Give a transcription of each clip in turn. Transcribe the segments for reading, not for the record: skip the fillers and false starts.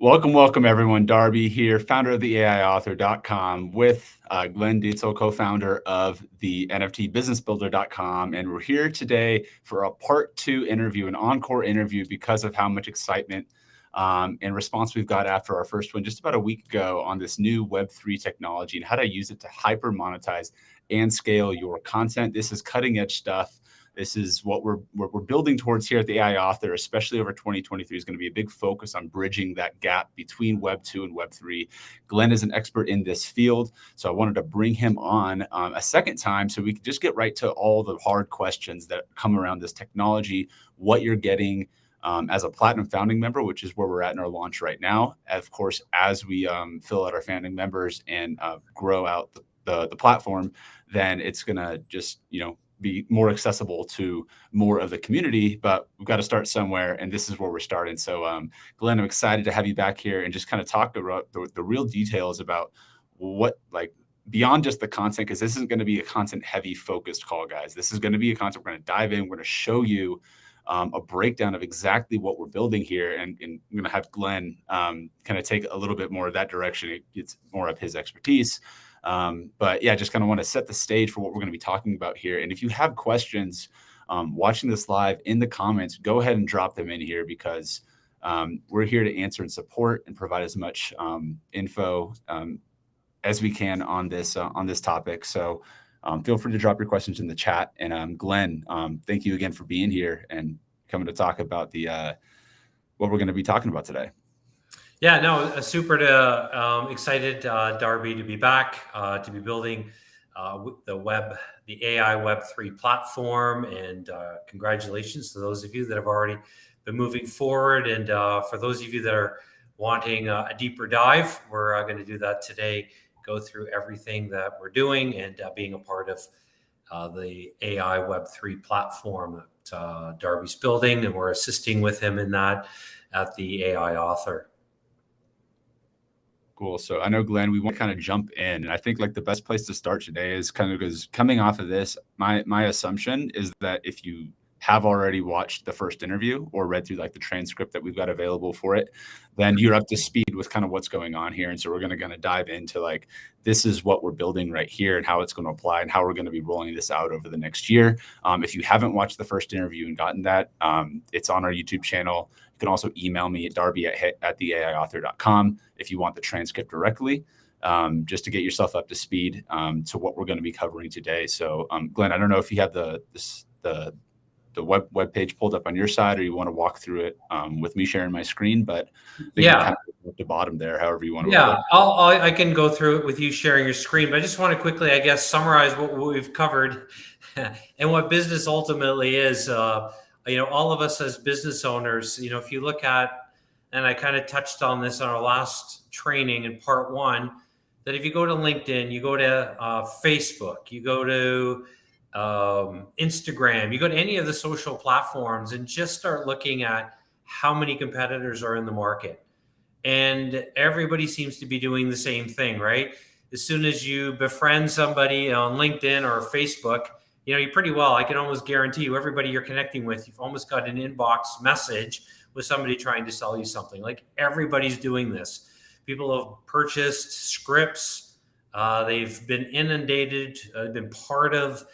Welcome, everyone. Darby here, founder of the AIauthor.com with Glenn Dietzel, co-founder of the NFTbusinessbuilder.com. And we're here today for a part 2 interview, an encore interview, because of how much excitement and response we've got after our first one just about a week ago on this new web3 technology and how to use it to hyper monetize and scale your content. This is cutting edge stuff. This is what we're building towards here at the AI Author, especially over 2023, is going to be a big focus on bridging that gap between Web 2 and Web 3. Glenn is an expert in this field, so I wanted to bring him on a second time so we could just get right to all the hard questions that come around this technology, what you're getting as a Platinum founding member, which is where we're at in our launch right now. Of course, as we fill out our founding members and grow out the platform, then it's going to just, be more accessible to more of the community, but we've got to start somewhere, and this is where we're starting. So, Glenn, I'm excited to have you back here and just kind of talk about the real details about what, like, beyond just the content, because this isn't going to be a content-heavy focused call, guys. This is going to be a content we're going to dive in. We're going to show you a breakdown of exactly what we're building here, and I'm going to have Glenn kind of take a little bit more of that direction. It's more of his expertise. But yeah, just kind of want to set the stage for what we're going to be talking about here. And if you have questions watching this live in the comments, go ahead and drop them in here, because we're here to answer and support and provide as much info as we can on this topic. So feel free to drop your questions in the chat. And Glenn, thank you again for being here and coming to talk about what we're going to be talking about today. Yeah, no, super excited, Darby, to be back, to be building the AI Web3 platform. And congratulations to those of you that have already been moving forward. And for those of you that are wanting a deeper dive, we're going to do that today, go through everything that we're doing and being a part of the AI Web3 platform that Darby's building. And we're assisting with him in that at the AI Author. Cool. So I know, Glenn, we want to kind of jump in. And I think like the best place to start today is kind of because coming off of this, my assumption is that if you have already watched the first interview or read through like the transcript that we've got available for it, then you're up to speed with kind of what's going on here. And so we're going to dive into like, this is what we're building right here and how it's going to apply and how we're going to be rolling this out over the next year. If you haven't watched the first interview and gotten that, it's on our YouTube channel. You can also email me at darby@theaiauthor.com if you want the transcript directly, just to get yourself up to speed to what we're going to be covering today. So, Glenn, I don't know if you have the web page pulled up on your side, or you want to walk through it with me sharing my screen, but yeah, kind of at the bottom there, however you want to. Yeah, I can go through it with you sharing your screen, but I just want to quickly, I guess, summarize what we've covered and what business ultimately is. All of us as business owners, if you look at, and I kind of touched on this on our last training in part 1, that if you go to LinkedIn, you go to Facebook, you go to Instagram, you go to any of the social platforms and just start looking at how many competitors are in the market. And everybody seems to be doing the same thing, right? As soon as you befriend somebody on LinkedIn or Facebook, you pretty well, I can almost guarantee you, everybody you're connecting with, you've almost got an inbox message with somebody trying to sell you something. Like, everybody's doing this. People have purchased scripts. They've been inundated, been part of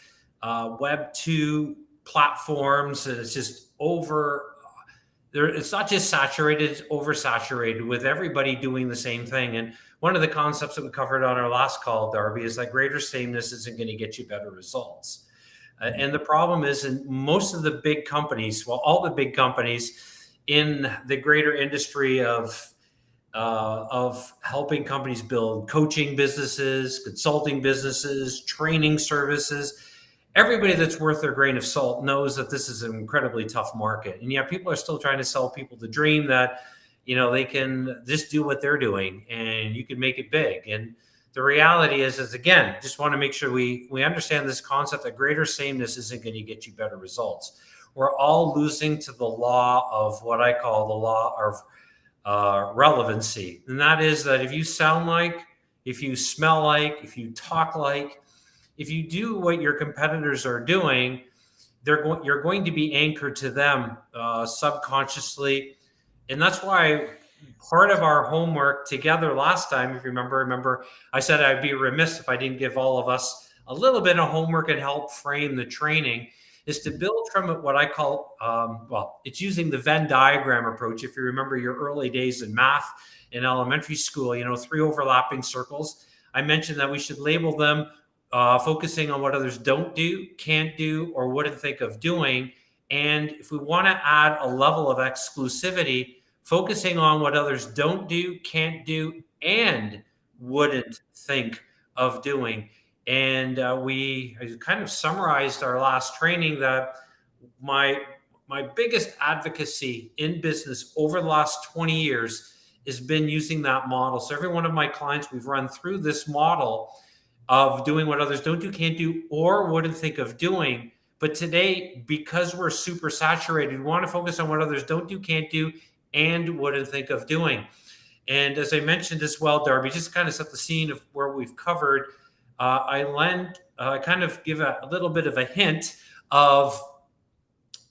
Web 2 platforms. And it's just it's not just saturated, it's oversaturated with everybody doing the same thing. And one of the concepts that we covered on our last call, Darby, is that greater sameness isn't going to get you better results. And the problem is, in most of the big companies, all the big companies in the greater industry of helping companies build coaching businesses, consulting businesses, training services, everybody that's worth their grain of salt knows that this is an incredibly tough market. And yet people are still trying to sell people the dream that, they can just do what they're doing and you can make it big. And the reality is again, just want to make sure we understand this concept that greater sameness isn't going to get you better results. We're all losing to the law of what I call the law of relevancy. And that is that if you sound like, if you smell like, if you talk like, if you do what your competitors are doing, you're going to be anchored to them subconsciously. And that's why part of our homework together last time, if you remember, I said I'd be remiss if I didn't give all of us a little bit of homework and help frame the training, is to build from what I call, well, it's using the Venn diagram approach. If you remember your early days in math in elementary school, 3 overlapping circles. I mentioned that we should label them focusing on what others don't do, can't do, or wouldn't think of doing. And if we want to add a level of exclusivity, focusing on what others don't do, can't do, and wouldn't think of doing. And we kind of summarized our last training that my biggest advocacy in business over the last 20 years has been using that model. So every one of my clients, we've run through this model of doing what others don't do, can't do, or wouldn't think of doing. But today, because we're super saturated, we want to focus on what others don't do, can't do, and wouldn't think of doing. And as I mentioned as well, Darby, just to kind of set the scene of where we've covered, I kind of give a little bit of a hint of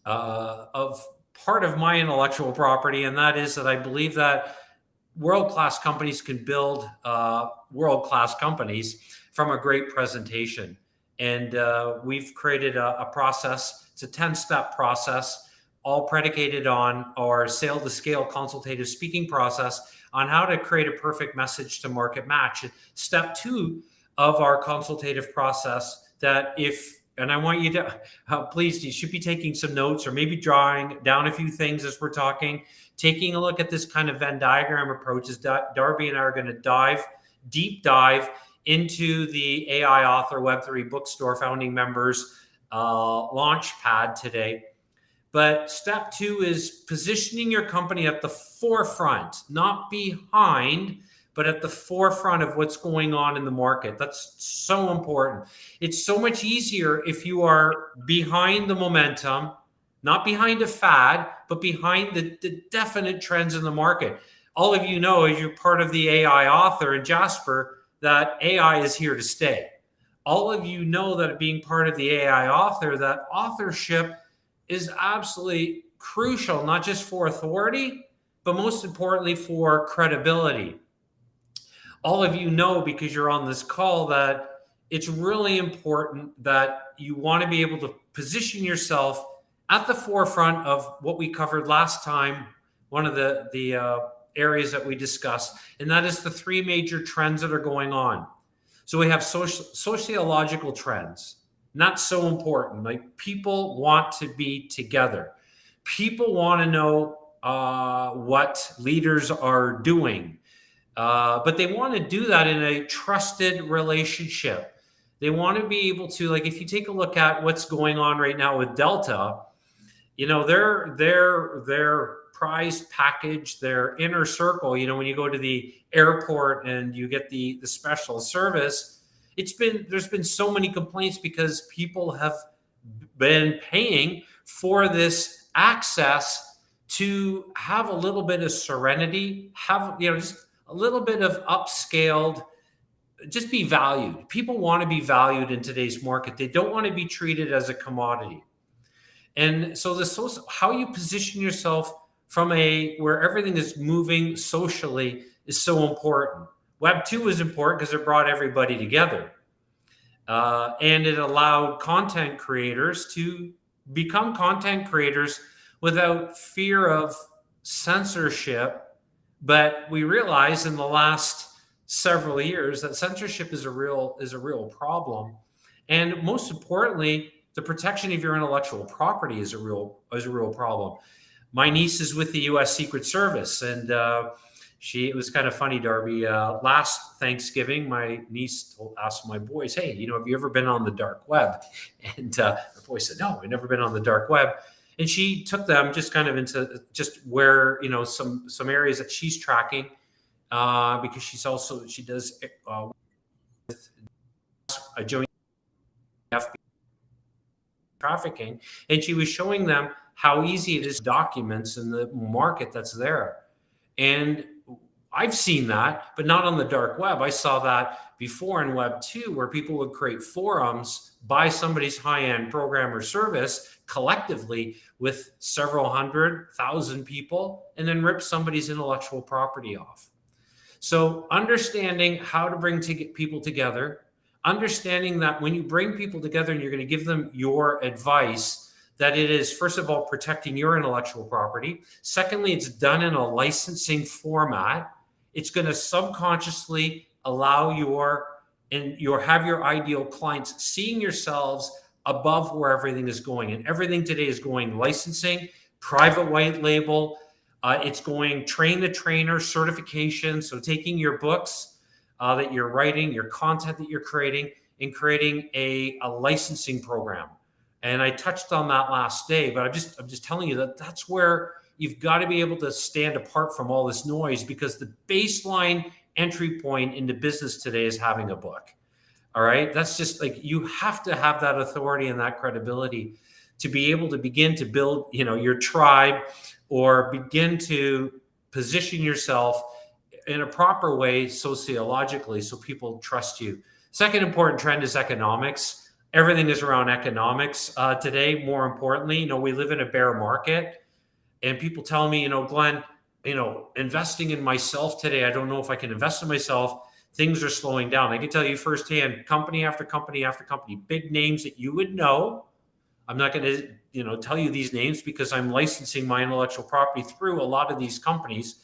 part of my intellectual property, and that is that I believe that world-class companies can build world-class companies from a great presentation. And we've created a process. It's a 10-step process, all predicated on our sale to scale consultative speaking process on how to create a perfect message to market match. Step 2 of our consultative process, that and I want you to, please, you should be taking some notes or maybe drawing down a few things as we're talking, taking a look at this kind of Venn diagram approach, as Darby and I are going to deep dive into the AI Author Web3 Bookstore founding members launch pad today. But step 2 is positioning your company at the forefront, not behind, but at the forefront of what's going on in the market. That's so important. It's so much easier if you are behind the momentum, not behind a fad, but behind the definite trends in the market. All of you know, as you're part of the AI Author and Jasper, that AI is here to stay. All of you know that being part of the AI Author, that authorship is absolutely crucial, not just for authority, but most importantly for credibility. All of you know, because you're on this call, that it's really important that you want to be able to position yourself at the forefront of what we covered last time, one of the areas that we discussed, and that is the 3 major trends that are going on. So we have sociological trends. Not so important. Like, people want to be together. People want to know what leaders are doing. But they want to do that in a trusted relationship. They want to be able to, like, if you take a look at what's going on right now with Delta, their prized package, their inner circle, when you go to the airport and you get the special service, there's been so many complaints because people have been paying for this access to have a little bit of serenity, have, just a little bit of upscaled, just be valued. People want to be valued in today's market. They don't want to be treated as a commodity. And so how you position yourself from where everything is moving socially is so important. Web 2 is important because it brought everybody together. And it allowed content creators to become content creators without fear of censorship. But we realized in the last several years that censorship is a real problem. And most importantly, the protection of your intellectual property is a real problem. My niece is with the U.S. Secret Service, and it was kind of funny, Darby. Last Thanksgiving, my niece asked my boys, "Hey, have you ever been on the dark web?" And the boy said, "No, I've never been on the dark web." And she took them just kind of into just where some areas that she's tracking, because she does with a joint FBI trafficking, and she was showing them how easy it is documents in the market that's there. And I've seen that, but not on the dark web. I saw that before in Web 2, where people would create forums, buy somebody's high-end program or service collectively with several 100,000 people, and then rip somebody's intellectual property off. So understanding how to bring people together, understanding that when you bring people together and you're going to give them your advice, that it is, first of all, protecting your intellectual property. Secondly, it's done in a licensing format. It's going to subconsciously allow have your ideal clients seeing yourselves above where everything is going. And everything today is going licensing, private white label. It's going train the trainer certification. So taking your books that you're writing, your content that you're creating, and creating a licensing program. And I touched on that last day, but I'm just telling you that that's where you've got to be able to stand apart from all this noise, because the baseline entry point into business today is having a book. All right. That's just like, you have to have that authority and that credibility to be able to begin to build, your tribe, or begin to position yourself in a proper way sociologically so people trust you. Second important trend is economics. Everything is around economics today. More importantly, we live in a bear market, and people tell me, Glenn, investing in myself today, I don't know if I can invest in myself. Things are slowing down. I can tell you firsthand, company after company after company, big names that you would know. I'm not going to, tell you these names because I'm licensing my intellectual property through a lot of these companies,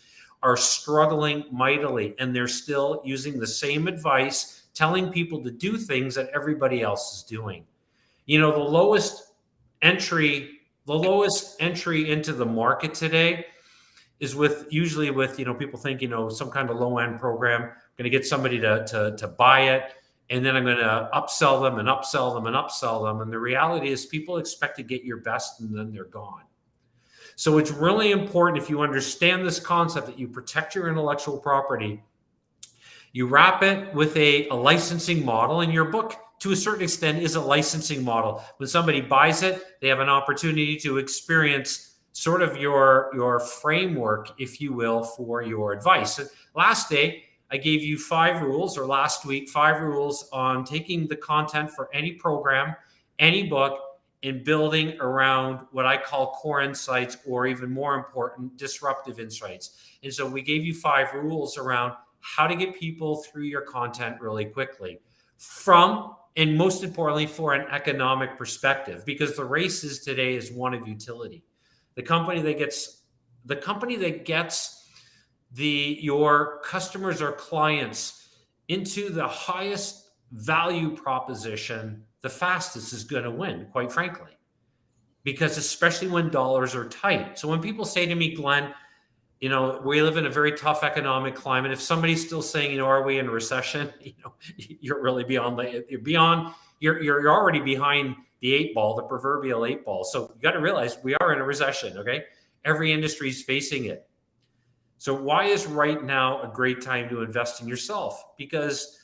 are struggling mightily, and they're still using the same advice, telling people to do things that everybody else is doing. The lowest entry into the market today is usually with people think, some kind of low end program, I'm going to get somebody to buy it, and then I'm going to upsell them and upsell them and upsell them. And the reality is people expect to get your best and then they're gone. So it's really important, if you understand this concept, that you protect your intellectual property. You wrap it with a licensing model, and your book, to a certain extent, is a licensing model. When somebody buys it, they have an opportunity to experience sort of your framework, if you will, for your advice. So last day, I gave you 5 rules, or last week, 5 rules on taking the content for any program, any book, and building around what I call core insights, or even more important, disruptive insights. And so we gave you 5 rules around how to get people through your content really quickly, and most importantly, for an economic perspective, because the race today is one of utility. The company that gets your customers or clients into the highest value proposition the fastest is going to win, quite frankly, because especially when dollars are tight. So when people say to me, Glenn, we live in a very tough economic climate. If somebody's still saying, are we in a recession? You're really you're already behind the 8 ball, the proverbial 8 ball. So you got to realize we are in a recession. Okay. Every industry is facing it. So why is right now a great time to invest in yourself? Because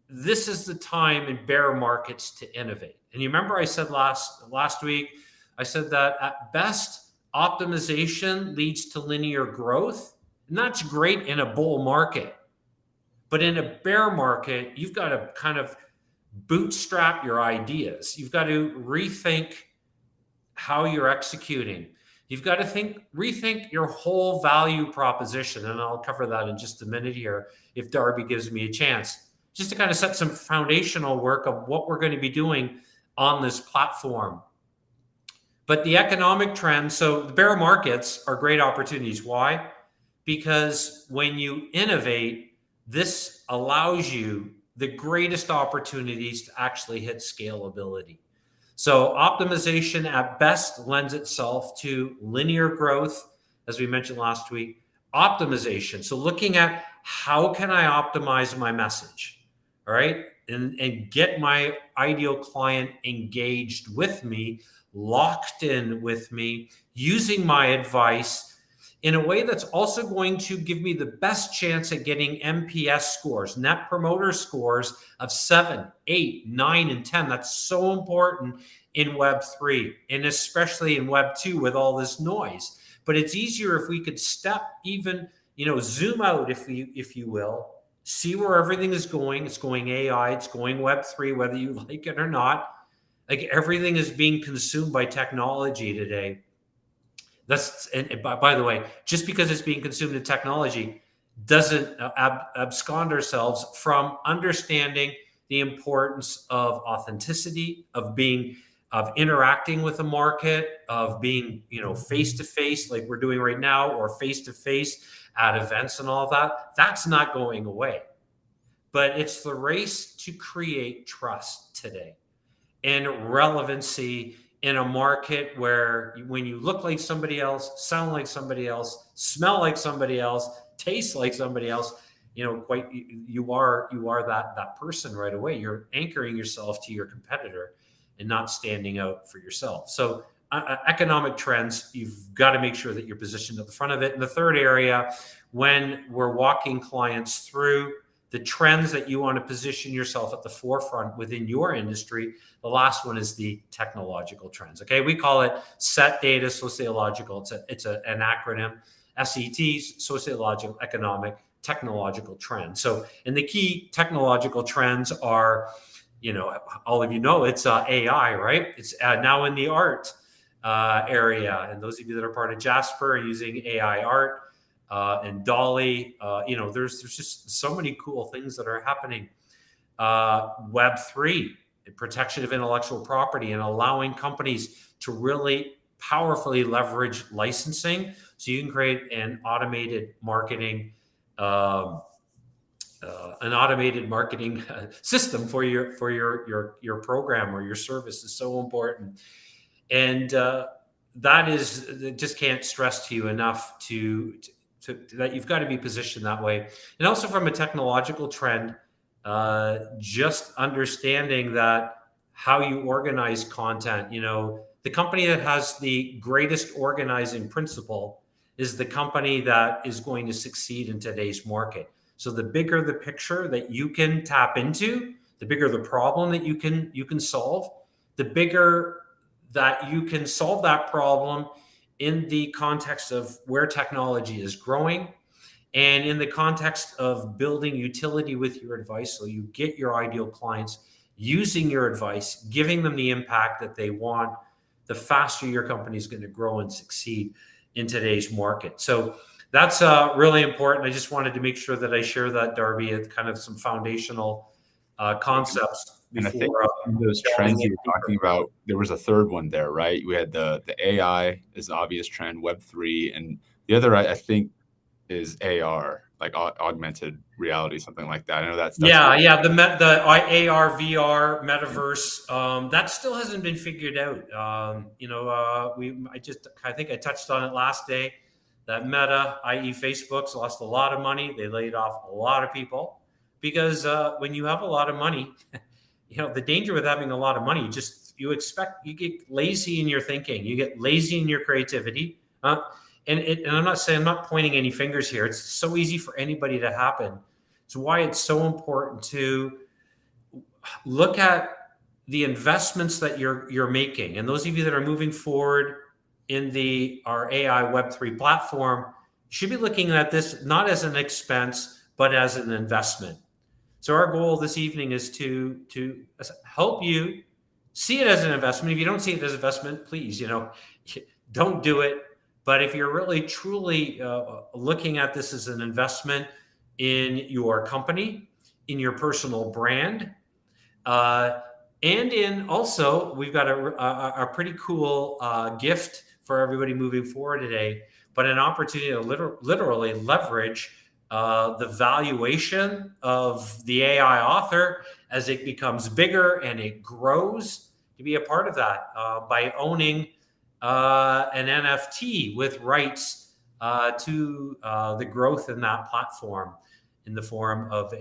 this is the time in bear markets to innovate. And you remember I said last week, I said that at best, optimization leads to linear growth. And that's great in a bull market. But in a bear market, you've got to kind of bootstrap your ideas. You've got to rethink how you're executing. You've got to rethink your whole value proposition. And I'll cover that in just a minute here, if Darby gives me a chance, just to kind of set some foundational work of what we're going to be doing on this platform. But the economic trends, so the bear markets are great opportunities. Why? Because when you innovate, this allows you the greatest opportunities to actually hit scalability. So optimization at best lends itself to linear growth, as we mentioned last week. Optimization, so looking at how can I optimize my message, all right? And get my ideal client engaged with me, locked in with me, using my advice in a way that's also going to give me the best chance at getting NPS scores, net promoter scores of 7, 8, 9, and 10. That's so important in Web3, and especially in Web2 with all this noise. But it's easier if we could step even zoom out, if you will, see where everything is going. It's going AI, it's going web3, whether you like it or not. Like, everything is being consumed by technology today. And by the way, just because it's being consumed in technology doesn't abscond ourselves from understanding the importance of authenticity, of interacting with the market, of being, face to face, like we're doing right now, or face to face at events and all that. That's not going away. But it's the race to create trust today and relevancy in a market where, when you look like somebody else, sound like somebody else, smell like somebody else, taste like somebody else, you are that person right away. You're anchoring yourself to your competitor and not standing out for yourself. So economic trends, you've got to make sure that you're positioned at the front of it. And the third area, when we're walking clients through the trends that you want to position yourself at the forefront within your industry, the last one is the technological trends. Okay, we call it SET data, sociological. It's an acronym. SETs, sociological, economic, technological trends. So, and the key technological trends are, all of it's AI, right? It's now in the art area, and those of you that are part of Jasper are using AI art. And Dolly, there's just so many cool things that are happening. Web3, protection of intellectual property, and allowing companies to really powerfully leverage licensing, so you can create an automated marketing system for your program or your service is so important. And that just can't stress to you enough that you've got to be positioned that way. And also, from a technological trend, just understanding that how you organize content, the company that has the greatest organizing principle is the company that is going to succeed in today's market. So the bigger the picture that you can tap into, the bigger the problem that you can solve, the bigger that you can solve that problem in the context of where technology is growing, and in the context of building utility with your advice, so you get your ideal clients using your advice, giving them the impact that they want, the faster your company is going to grow and succeed in today's market. So that's really important. I just wanted to make sure that I share that, Darby, at kind of some foundational concepts. And I think those trends you were talking about, there was a third one there, right? We had the AI is the obvious trend, Web3, and the other I think is AR, like augmented reality, something like that. I know that's the AR, VR, metaverse, that still hasn't been figured out. I think I touched on it last day, that Meta, i.e. Facebook's lost a lot of money. They laid off a lot of people because when you have a lot of money, the danger with having a lot of money, you get lazy in your thinking, you get lazy in your creativity. And I'm not pointing any fingers here. It's so easy for anybody to happen. It's why it's so important to look at the investments that you're making. And those of you that are moving forward in our AI Web3 platform should be looking at this not as an expense, but as an investment. So our goal this evening is to help you see it as an investment. If you don't see it as an investment, please, don't do it. But if you're really truly looking at this as an investment in your company, in your personal brand, and in also, we've got a pretty cool gift for everybody moving forward today, but an opportunity to literally leverage the valuation of the AI author as it becomes bigger and it grows, to be a part of that by owning an NFT with rights to the growth in that platform, in the form of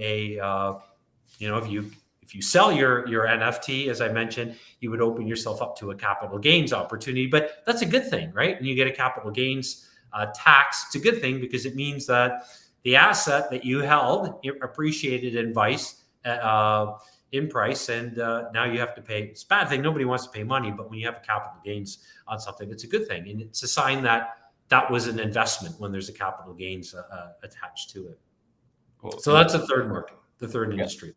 if you sell your NFT, as I mentioned, you would open yourself up to a capital gains opportunity. But that's a good thing, right? And you get a capital gains tax. It's a good thing because it means that the asset that you held appreciated in price, and now you have to pay. It's a bad thing. Nobody wants to pay money, but when you have a capital gains on something, it's a good thing, and it's a sign that that was an investment when there's a capital gains attached to it. Cool. So that's the third market, the third industry.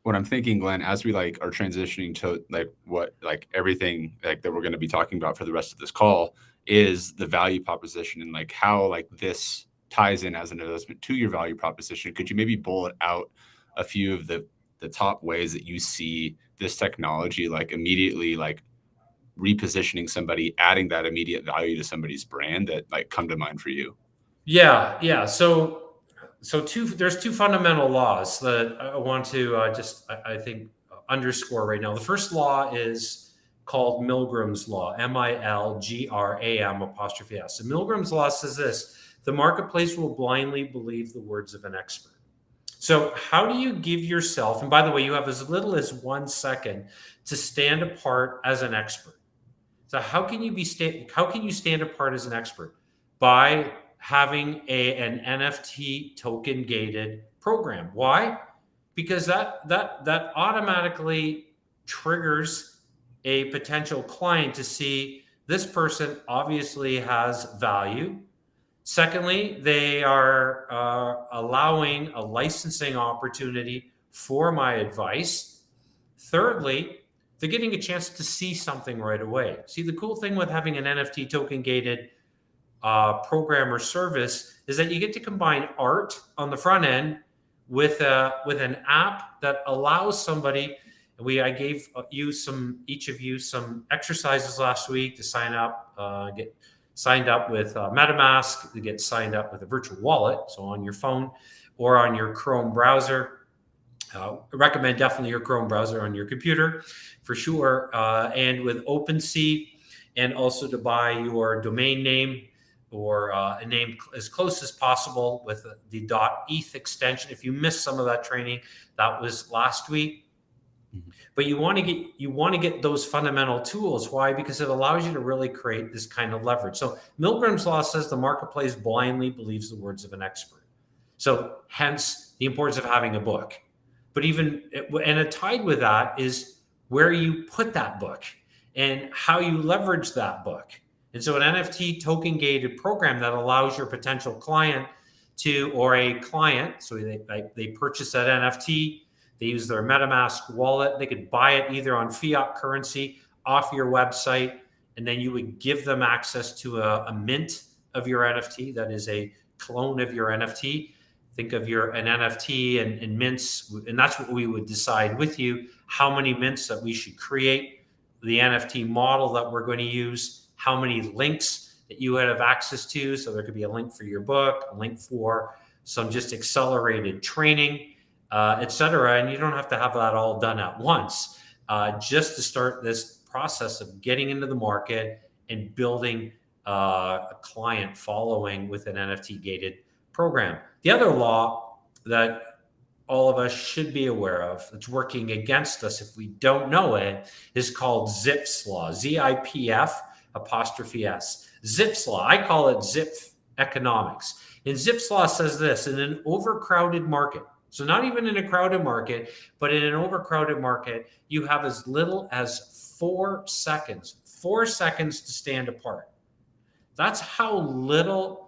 What I'm thinking, Glenn, as we like are transitioning to like everything like that we're going to be talking about for the rest of this call is the value proposition and like how like this ties in as an investment to your value proposition. Could you maybe bullet out a few of the top ways that you see this technology like immediately like repositioning somebody, adding that immediate value to somebody's brand that like come to mind for you? Yeah. So there's two fundamental laws that I want to I think underscore right now. The first law is called Milgram's law, Milgram''S. And Milgram's law says this: the marketplace will blindly believe the words of an expert. So how do you give yourself, and by the way, you have as little as 1 second to stand apart as an expert. So how can you stand apart as an expert? By having an NFT token gated program. Why? Because that automatically triggers a potential client to see this person obviously has value. Secondly, they are allowing a licensing opportunity for my advice. Thirdly, they're getting a chance to see something right away. See, the cool thing with having an NFT token gated program or service is that you get to combine art on the front end with an app that allows somebody. I gave each of you some exercises last week to sign up, get signed up with MetaMask, to get signed up with a virtual wallet, so on your phone or on your Chrome browser. I recommend definitely your Chrome browser on your computer for sure, and with OpenSea, and also to buy your domain name or a name as close as possible with the .eth extension. If you missed some of that training, that was last week. But you want to get those fundamental tools. Why? Because it allows you to really create this kind of leverage. So Milgram's law says the marketplace blindly believes the words of an expert. So hence the importance of having a book. But tied with that is where you put that book and how you leverage that book. And so an NFT token gated program that allows your potential client so they purchase that NFT, they use their MetaMask wallet, they could buy it either on fiat currency off your website, and then you would give them access to a mint of your NFT that is a clone of your NFT. Think of an NFT and mints, and that's what we would decide with you, how many mints that we should create, the NFT model that we're going to use, how many links that you would have access to. So there could be a link for your book, a link for some just accelerated training, etc. And you don't have to have that all done at once, just to start this process of getting into the market and building a client following with an NFT gated program. The other law that all of us should be aware of that's working against us if we don't know it is called Zipf's law, ZIPF''S. Zipf's law, I call it Zipf economics. And Zipf's law says this: in an overcrowded market, so not even in a crowded market, but in an overcrowded market, you have as little as 4 seconds to stand apart. That's how little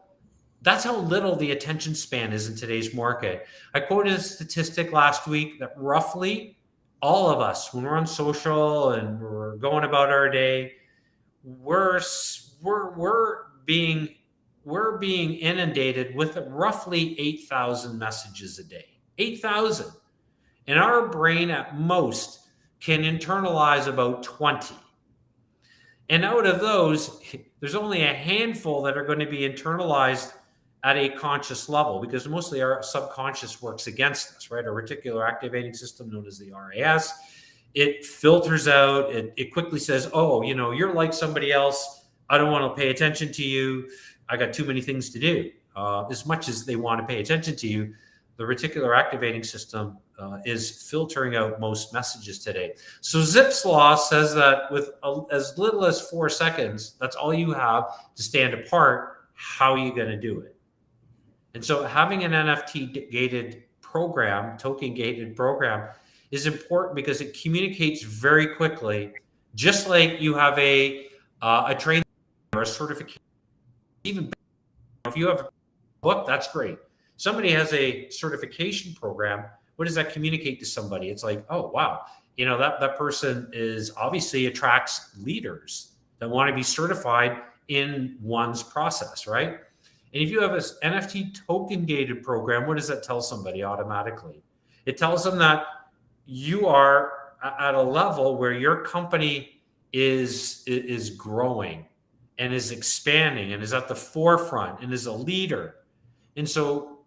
the attention span is in today's market. I quoted a statistic last week that roughly all of us, when we're on social and we're going about our day, we're being inundated with roughly 8,000 messages a day. 8,000. And our brain at most can internalize about 20. And out of those, there's only a handful that are going to be internalized at a conscious level, because mostly our subconscious works against us, right? Our reticular activating system, known as the RAS, it filters out, it quickly says, oh, you're like somebody else. I don't want to pay attention to you. I got too many things to do. As much as they want to pay attention to you, the reticular activating system is filtering out most messages today. So Zipf's law says that with as little as 4 seconds, that's all you have to stand apart. How are you going to do it? And so having an NFT gated program, token gated program, is important because it communicates very quickly, just like you have a training or a certification, even if you have a book, that's great. Somebody has a certification program. What does that communicate to somebody? It's like, oh, wow, that person is obviously attracts leaders that want to be certified in one's process, right? And if you have an NFT token gated program, what does that tell somebody automatically? It tells them that you are at a level where your company is growing and is expanding and is at the forefront and is a leader. And so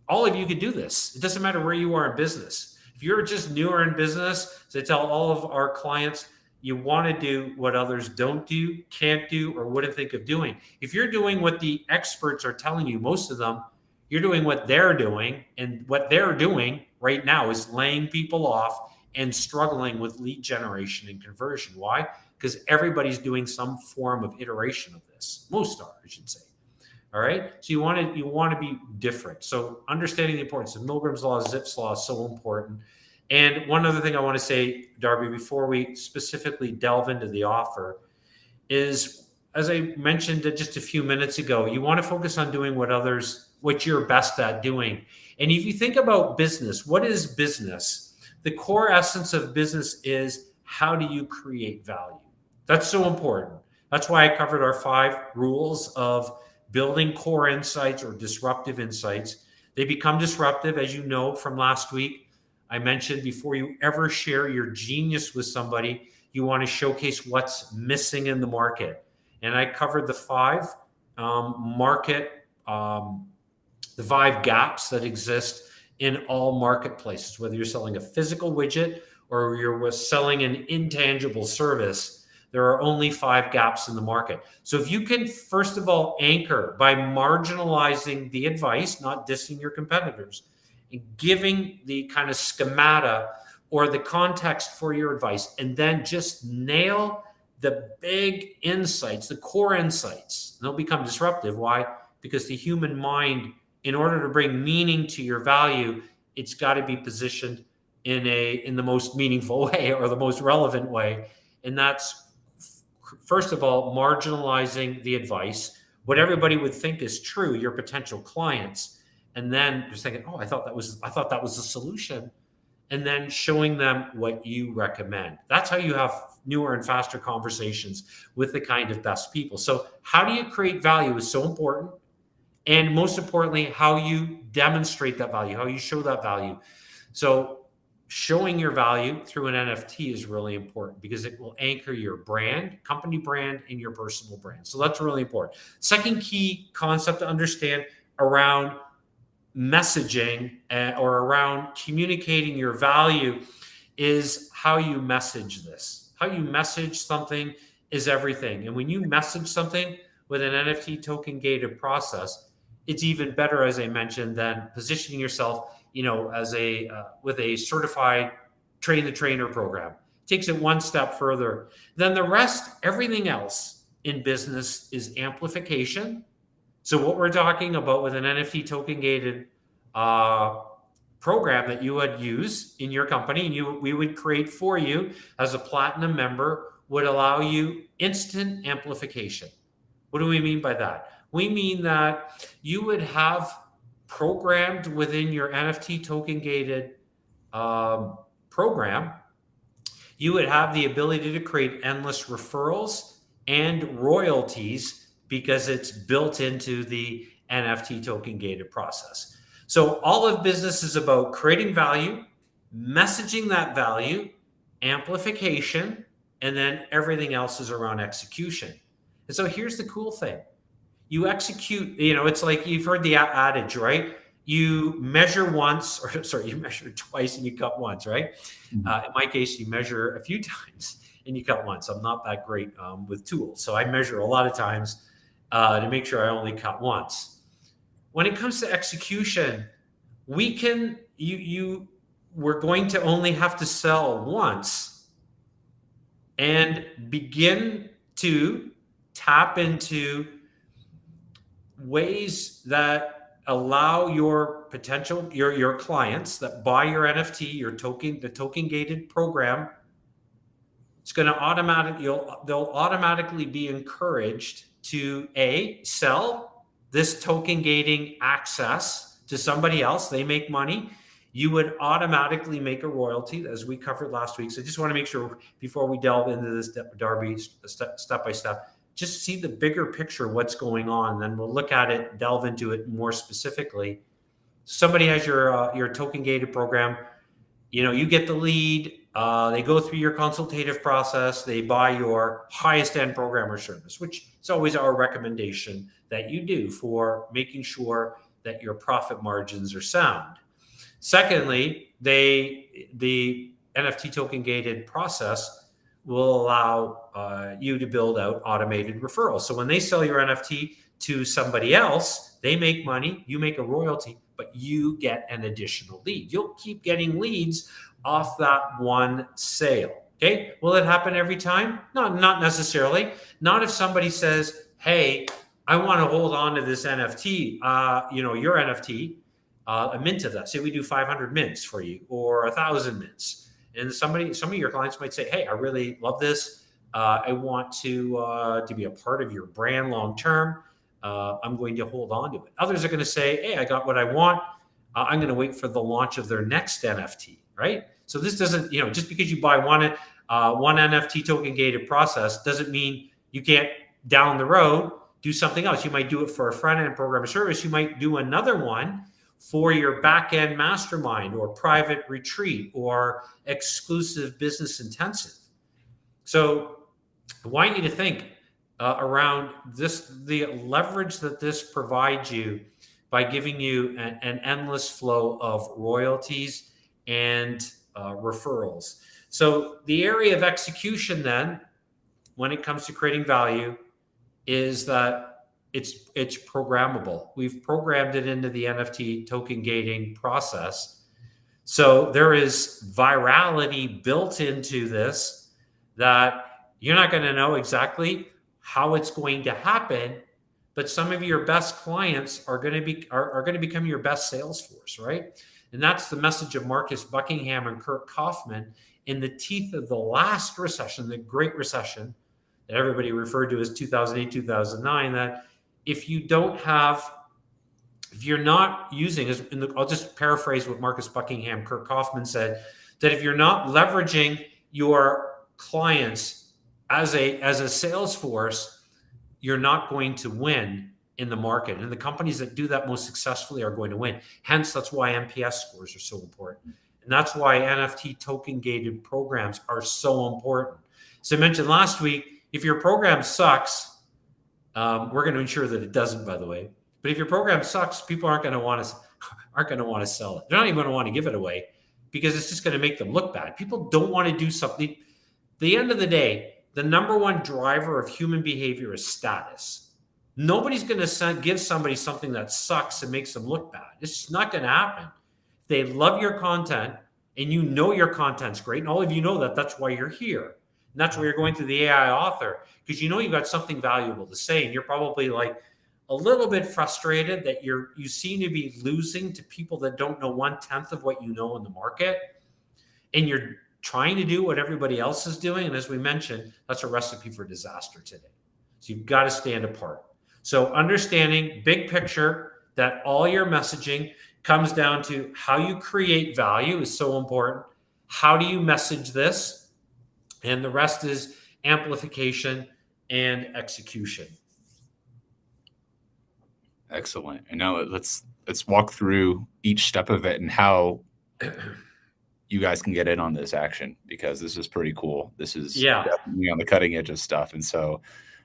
all of you could do this. It doesn't matter where you are in business. If you're just newer in business, so I tell all of our clients, you want to do what others don't do, can't do, or wouldn't think of doing. If you're doing what the experts are telling you, most of them, you're doing what they're doing. And what they're doing right now is laying people off and struggling with lead generation and conversion. Why? Because everybody's doing some form of iteration of this. Most are, I should say. All right. So you want to be different. So understanding the importance of Milgram's law, Zipf's law is so important. And one other thing I want to say, Darby, before we specifically delve into the offer is, as I mentioned just a few minutes ago, you want to focus on doing what you're best at doing. And if you think about business, what is business? The core essence of business is, how do you create value? That's so important. That's why I covered our 5 rules of building core insights or disruptive insights. They become disruptive, as you know from last week. I mentioned, before you ever share your genius with somebody, you want to showcase what's missing in the market. And I covered the 5 the 5 gaps that exist in all marketplaces, whether you're selling a physical widget or you're selling an intangible service. There are only 5 gaps in the market. So if you can, first of all, anchor by marginalizing the advice, not dissing your competitors, and giving the kind of schemata or the context for your advice, and then just nail the big insights, the core insights, they'll become disruptive. Why? Because the human mind, in order to bring meaning to your value, it's got to be positioned in the most meaningful way or the most relevant way. And that's, first of all, marginalizing the advice, what everybody would think is true, your potential clients, and then just thinking, oh, I thought that was the solution, and then showing them what you recommend. That's how you have newer and faster conversations with the kind of best people. So how do you create value is so important, and most importantly, how you demonstrate that value, how you show that value. So showing your value through an NFT is really important because it will anchor your brand, company brand, and your personal brand. So that's really important. Second key concept to understand around messaging or around communicating your value is how you message this. How you message something is everything. And when you message something with an NFT token gated process, it's even better, as I mentioned, than positioning yourself as with a certified train the trainer program. It takes it one step further. Then the rest, everything else in business is amplification. So what we're talking about with an NFT token gated program that you would use in your company, and we would create for you as a platinum member, would allow you instant amplification. What do we mean by that? We mean that you would have programmed within your NFT token gated program, you would have the ability to create endless referrals and royalties because it's built into the NFT token gated process. So all of business is about creating value, messaging that value, amplification, and then everything else is around execution. And so here's the cool thing. You execute, it's like you've heard the adage, right? You measure once, you measure twice and you cut once, right? Mm-hmm. In my case, you measure a few times and you cut once. I'm not that great with tools. So I measure a lot of times to make sure I only cut once. When it comes to execution, we're going to only have to sell once and begin to tap into ways that allow your potential, your clients that buy your NFT, the token gated program, it's going to they'll automatically be encouraged to sell this token gating access to somebody else, they make money, you would automatically make a royalty, as we covered last week. So I just want to make sure before we delve into this, Darby, step by step, just see the bigger picture, what's going on. Then we'll look at it, delve into it more specifically. Somebody has your token gated program. You get the lead. They go through your consultative process. They buy your highest end programmer service, which is always our recommendation that you do for making sure that your profit margins are sound. Secondly, the NFT token gated process will allow you to build out automated referrals. So when they sell your NFT to somebody else, they make money, you make a royalty, but you get an additional lead. You'll keep getting leads off that one sale. Okay. Will it happen every time? No, not necessarily. Not if somebody says, hey, I want to hold on to this NFT, your NFT, a mint of that. Say we do 500 mints for you or 1,000 mints. And some of your clients might say, hey, I really love this. I want to be a part of your brand long term. I'm going to hold on to it. Others are going to say, hey, I got what I want. I'm going to wait for the launch of their next NFT, right? So this doesn't, just because you buy one NFT token gated process doesn't mean you can't down the road do something else. You might do it for a front end programmer service. You might do another one for your back end mastermind or private retreat or exclusive business intensive. So I want you to think around the leverage that this provides you by giving you an endless flow of royalties and referrals. So the area of execution then, when it comes to creating value, is that it's programmable. We've programmed it into the NFT token gating process. So there is virality built into this that you're not going to know exactly how it's going to happen, but some of your best clients are going to become your best sales force, right? And that's the message of Marcus Buckingham and Kurt Kaufman in the teeth of the last recession, the Great Recession, that everybody referred to as 2008, 2009, that if you're not using, I'll just paraphrase what Marcus Buckingham, Kurt Kaufman said, that if you're not leveraging your clients as a sales force, you're not going to win in the market. And the companies that do that most successfully are going to win. Hence, that's why NPS scores are so important. And that's why NFT token gated programs are so important. So I mentioned last week, if your program sucks, we're going to ensure that it doesn't, by the way. But if your program sucks, people aren't going to want to sell it. They're not even going to want to give it away because it's just going to make them look bad. People don't want to do something. At the end of the day, the number one driver of human behavior is status. Nobody's going to give somebody something that sucks and makes them look bad. It's just not going to happen. If they love your content and you know your content's great, and all of you know that, that's why you're here. And that's why you're going through the AI author, because you know you've got something valuable to say. And you're probably like a little bit frustrated that you seem to be losing to people that don't know 1/10 of what you know in the market. And you're trying to do what everybody else is doing. And as we mentioned, that's a recipe for disaster today. So you've got to stand apart. So understanding big picture, that all your messaging comes down to how you create value is so important. How do you message this? And the rest is amplification and execution. Excellent. And now let's walk through each step of it and how you guys can get in on this action, because this is pretty cool. This is definitely on the cutting edge of stuff. And so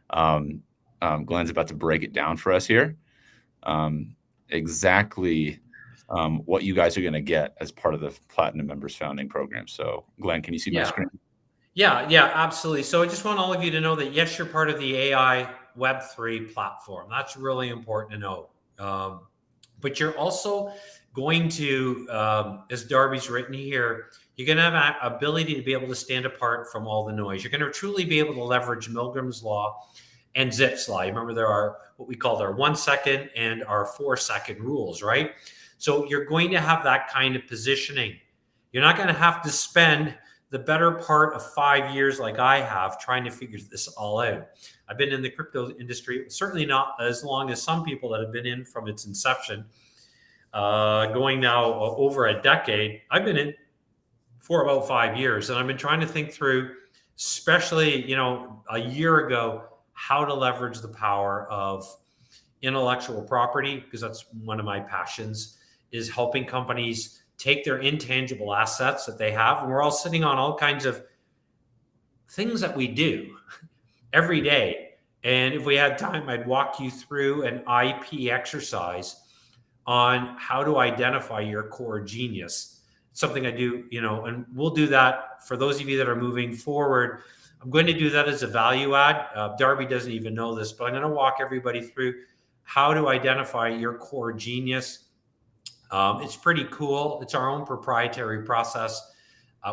Glenn's about to break it down for us here. Exactly what you guys are going to get as part of the Platinum Members Founding Program. So Glenn, can you see my screen? Yeah, absolutely. So I just want all of you to know that, yes, you're part of the AI web3 platform. That's really important to know. But you're also going to, as Darby's written here, you're going to have an ability to be able to stand apart from all the noise. You're going to truly be able to leverage Milgram's Law and Zipf's Law. Remember, there are what we call our 1 second and our 4 second rules, right? So you're going to have that kind of positioning. You're not going to have to spend the better part of 5 years, like I have, trying to figure this all out. I've been in the crypto industry, certainly not as long as some people that have been in from its inception, going now over a decade. I've been in for about 5 years, and I've been trying to think through, especially, a year ago, how to leverage the power of intellectual property, because that's one of my passions, is helping companies take their intangible assets that they have. And we're all sitting on all kinds of things that we do every day. And if we had time, I'd walk you through an IP exercise on how to identify your core genius. It's something I do, and we'll do that for those of you that are moving forward. I'm going to do that as a value add. Darby doesn't even know this, but I'm going to walk everybody through how to identify your core genius. It's pretty cool. It's our own proprietary process.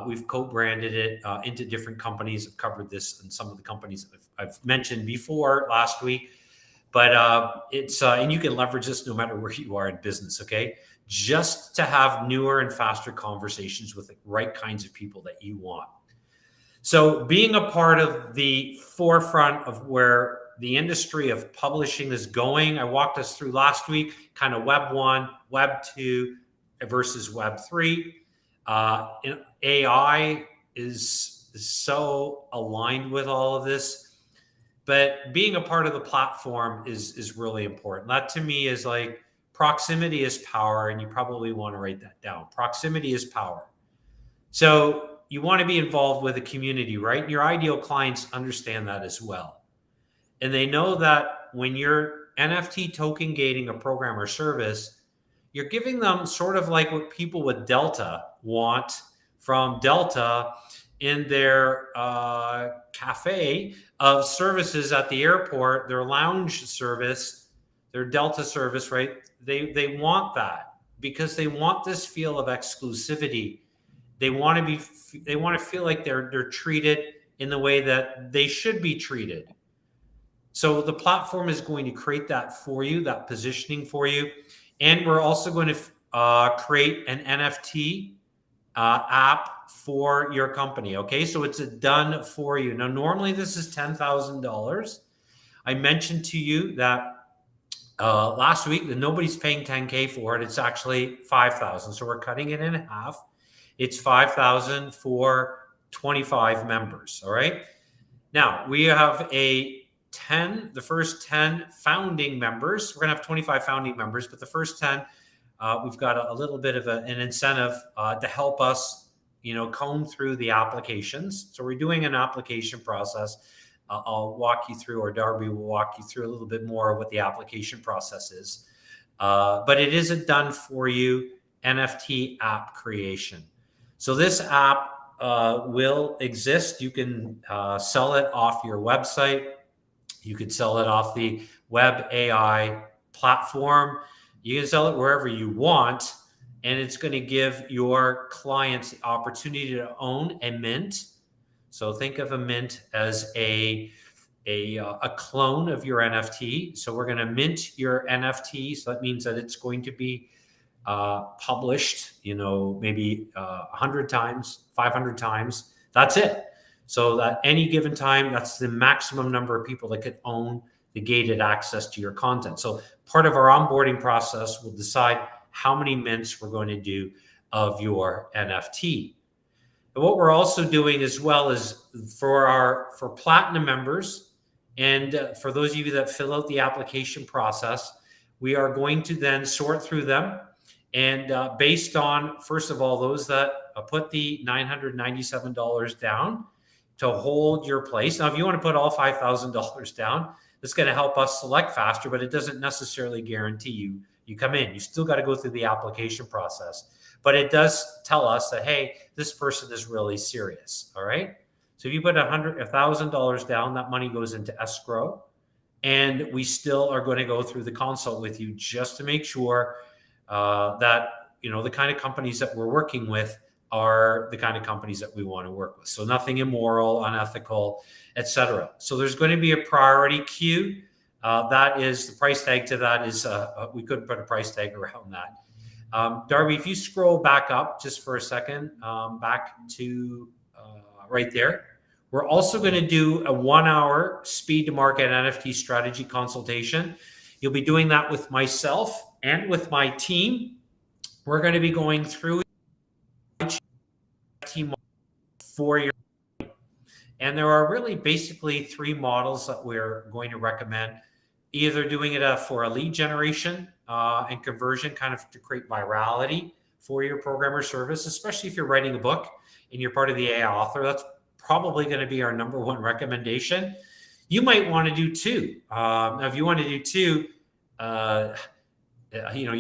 We've co-branded it into different companies. I've covered this in some of the companies that I've mentioned before last week. But it's and you can leverage this no matter where you are in business, okay? Just to have newer and faster conversations with the right kinds of people that you want. So being a part of the forefront of where the industry of publishing is going, I walked us through last week, kind of Web 1, Web 2 versus Web 3. AI is so aligned with all of this, but being a part of the platform is really important. That to me is like proximity is power, and you probably want to write that down. Proximity is power. So you want to be involved with a community, right? Your ideal clients understand that as well. And they know that when you're NFT token gating a program or service, you're giving them sort of like what people with Delta want from Delta in their cafe of services at the airport, their lounge service, their Delta service, right? They want that because they want this feel of exclusivity. They want to feel like they're treated in the way that they should be treated. So the platform is going to create that for you, that positioning for you. And we're also going to create an NFT app for your company. Okay, so it's done for you. Now, normally this is $10,000. I mentioned to you that last week that nobody's paying $10K for it. It's actually $5,000. So we're cutting it in half. It's $5,000 for 25 members. All right. Now we have the first 10 founding members. We're going to have 25 founding members, but the first 10, we've got a little bit of an incentive to help us, comb through the applications. So we're doing an application process. I'll walk you through, or Darby will walk you through a little bit more of what the application process is. But it is a done for you NFT app creation. So this app will exist. You can sell it off your website. You could sell it off the web AI platform. You can sell it wherever you want, and it's going to give your clients the opportunity to own a mint. So think of a mint as a clone of your NFT. So we're going to mint your NFT. So that means that it's going to be published, maybe 100 times, 500 times. That's it. So that any given time, that's the maximum number of people that could own the gated access to your content. So part of our onboarding process will decide how many mints we're going to do of your NFT. And what we're also doing as well is for platinum members, and for those of you that fill out the application process, we are going to then sort through them. And based on, first of all, those that put the $997 down to hold your place. Now, if you want to put all $5,000 down, that's going to help us select faster, but it doesn't necessarily guarantee you come in. You still got to go through the application process. But it does tell us that, hey, this person is really serious, all right? So if you put $1,000 down, that money goes into escrow, and we still are going to go through the consult with you just to make sure that, the kind of companies that we're working with are the kind of companies that we want to work with. So nothing immoral, unethical, etc. So there's going to be a priority queue. That is the price tag to that is, we couldn't put a price tag around that. Darby, if you scroll back up just for a second, back to right there. We're also going to do a 1-hour speed to market NFT strategy consultation. You'll be doing that with myself and with my team. We're going to be going through NFT for your, and there are really basically 3 models that we're going to recommend. Either doing it for a lead generation and conversion, kind of to create virality for your program or service, especially if you're writing a book and you're part of the AI author. That's probably going to be our number 1 recommendation. You might want to do 2. If you want to do 2, you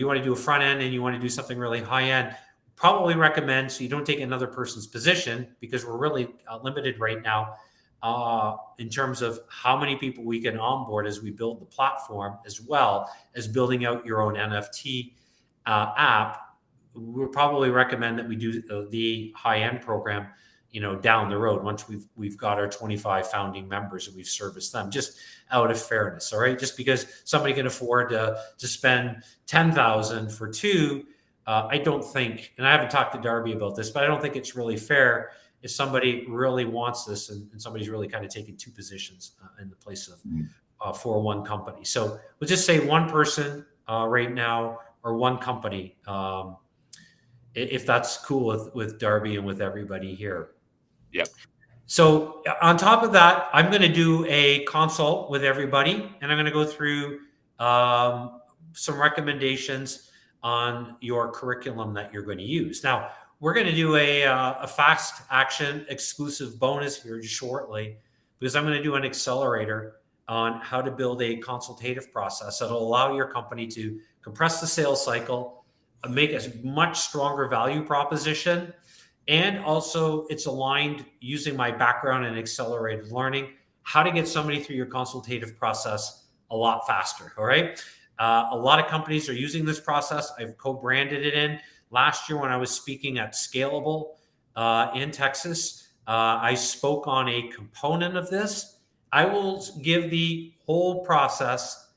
want to do a front end and you want to do something really high end, probably recommend so you don't take another person's position, because we're really limited right now in terms of how many people we can onboard as we build the platform, as well as building out your own NFT app. We'll probably recommend that we do the high-end program, down the road, once we've got our 25 founding members and we've serviced them, just out of fairness. All right. Just because somebody can afford to spend $10,000 for 2, I don't think, and I haven't talked to Darby about this, but I don't think it's really fair if somebody really wants this and somebody's really kind of taking 2 positions in the place of for one company. So we'll just say 1 person right now, or 1 company, if that's cool with Darby and with everybody here. Yep. So on top of that, I'm going to do a consult with everybody, and I'm going to go through some recommendations on your curriculum that you're going to use. Now, we're going to do a fast action exclusive bonus here just shortly, because I'm going to do an accelerator on how to build a consultative process that'll allow your company to compress the sales cycle, make a much stronger value proposition, and also it's aligned using my background in accelerated learning, how to get somebody through your consultative process a lot faster. All right. A lot of companies are using this process. I've co-branded it in. Last year when I was speaking at Scalable in Texas, I spoke on a component of this. I will give the whole process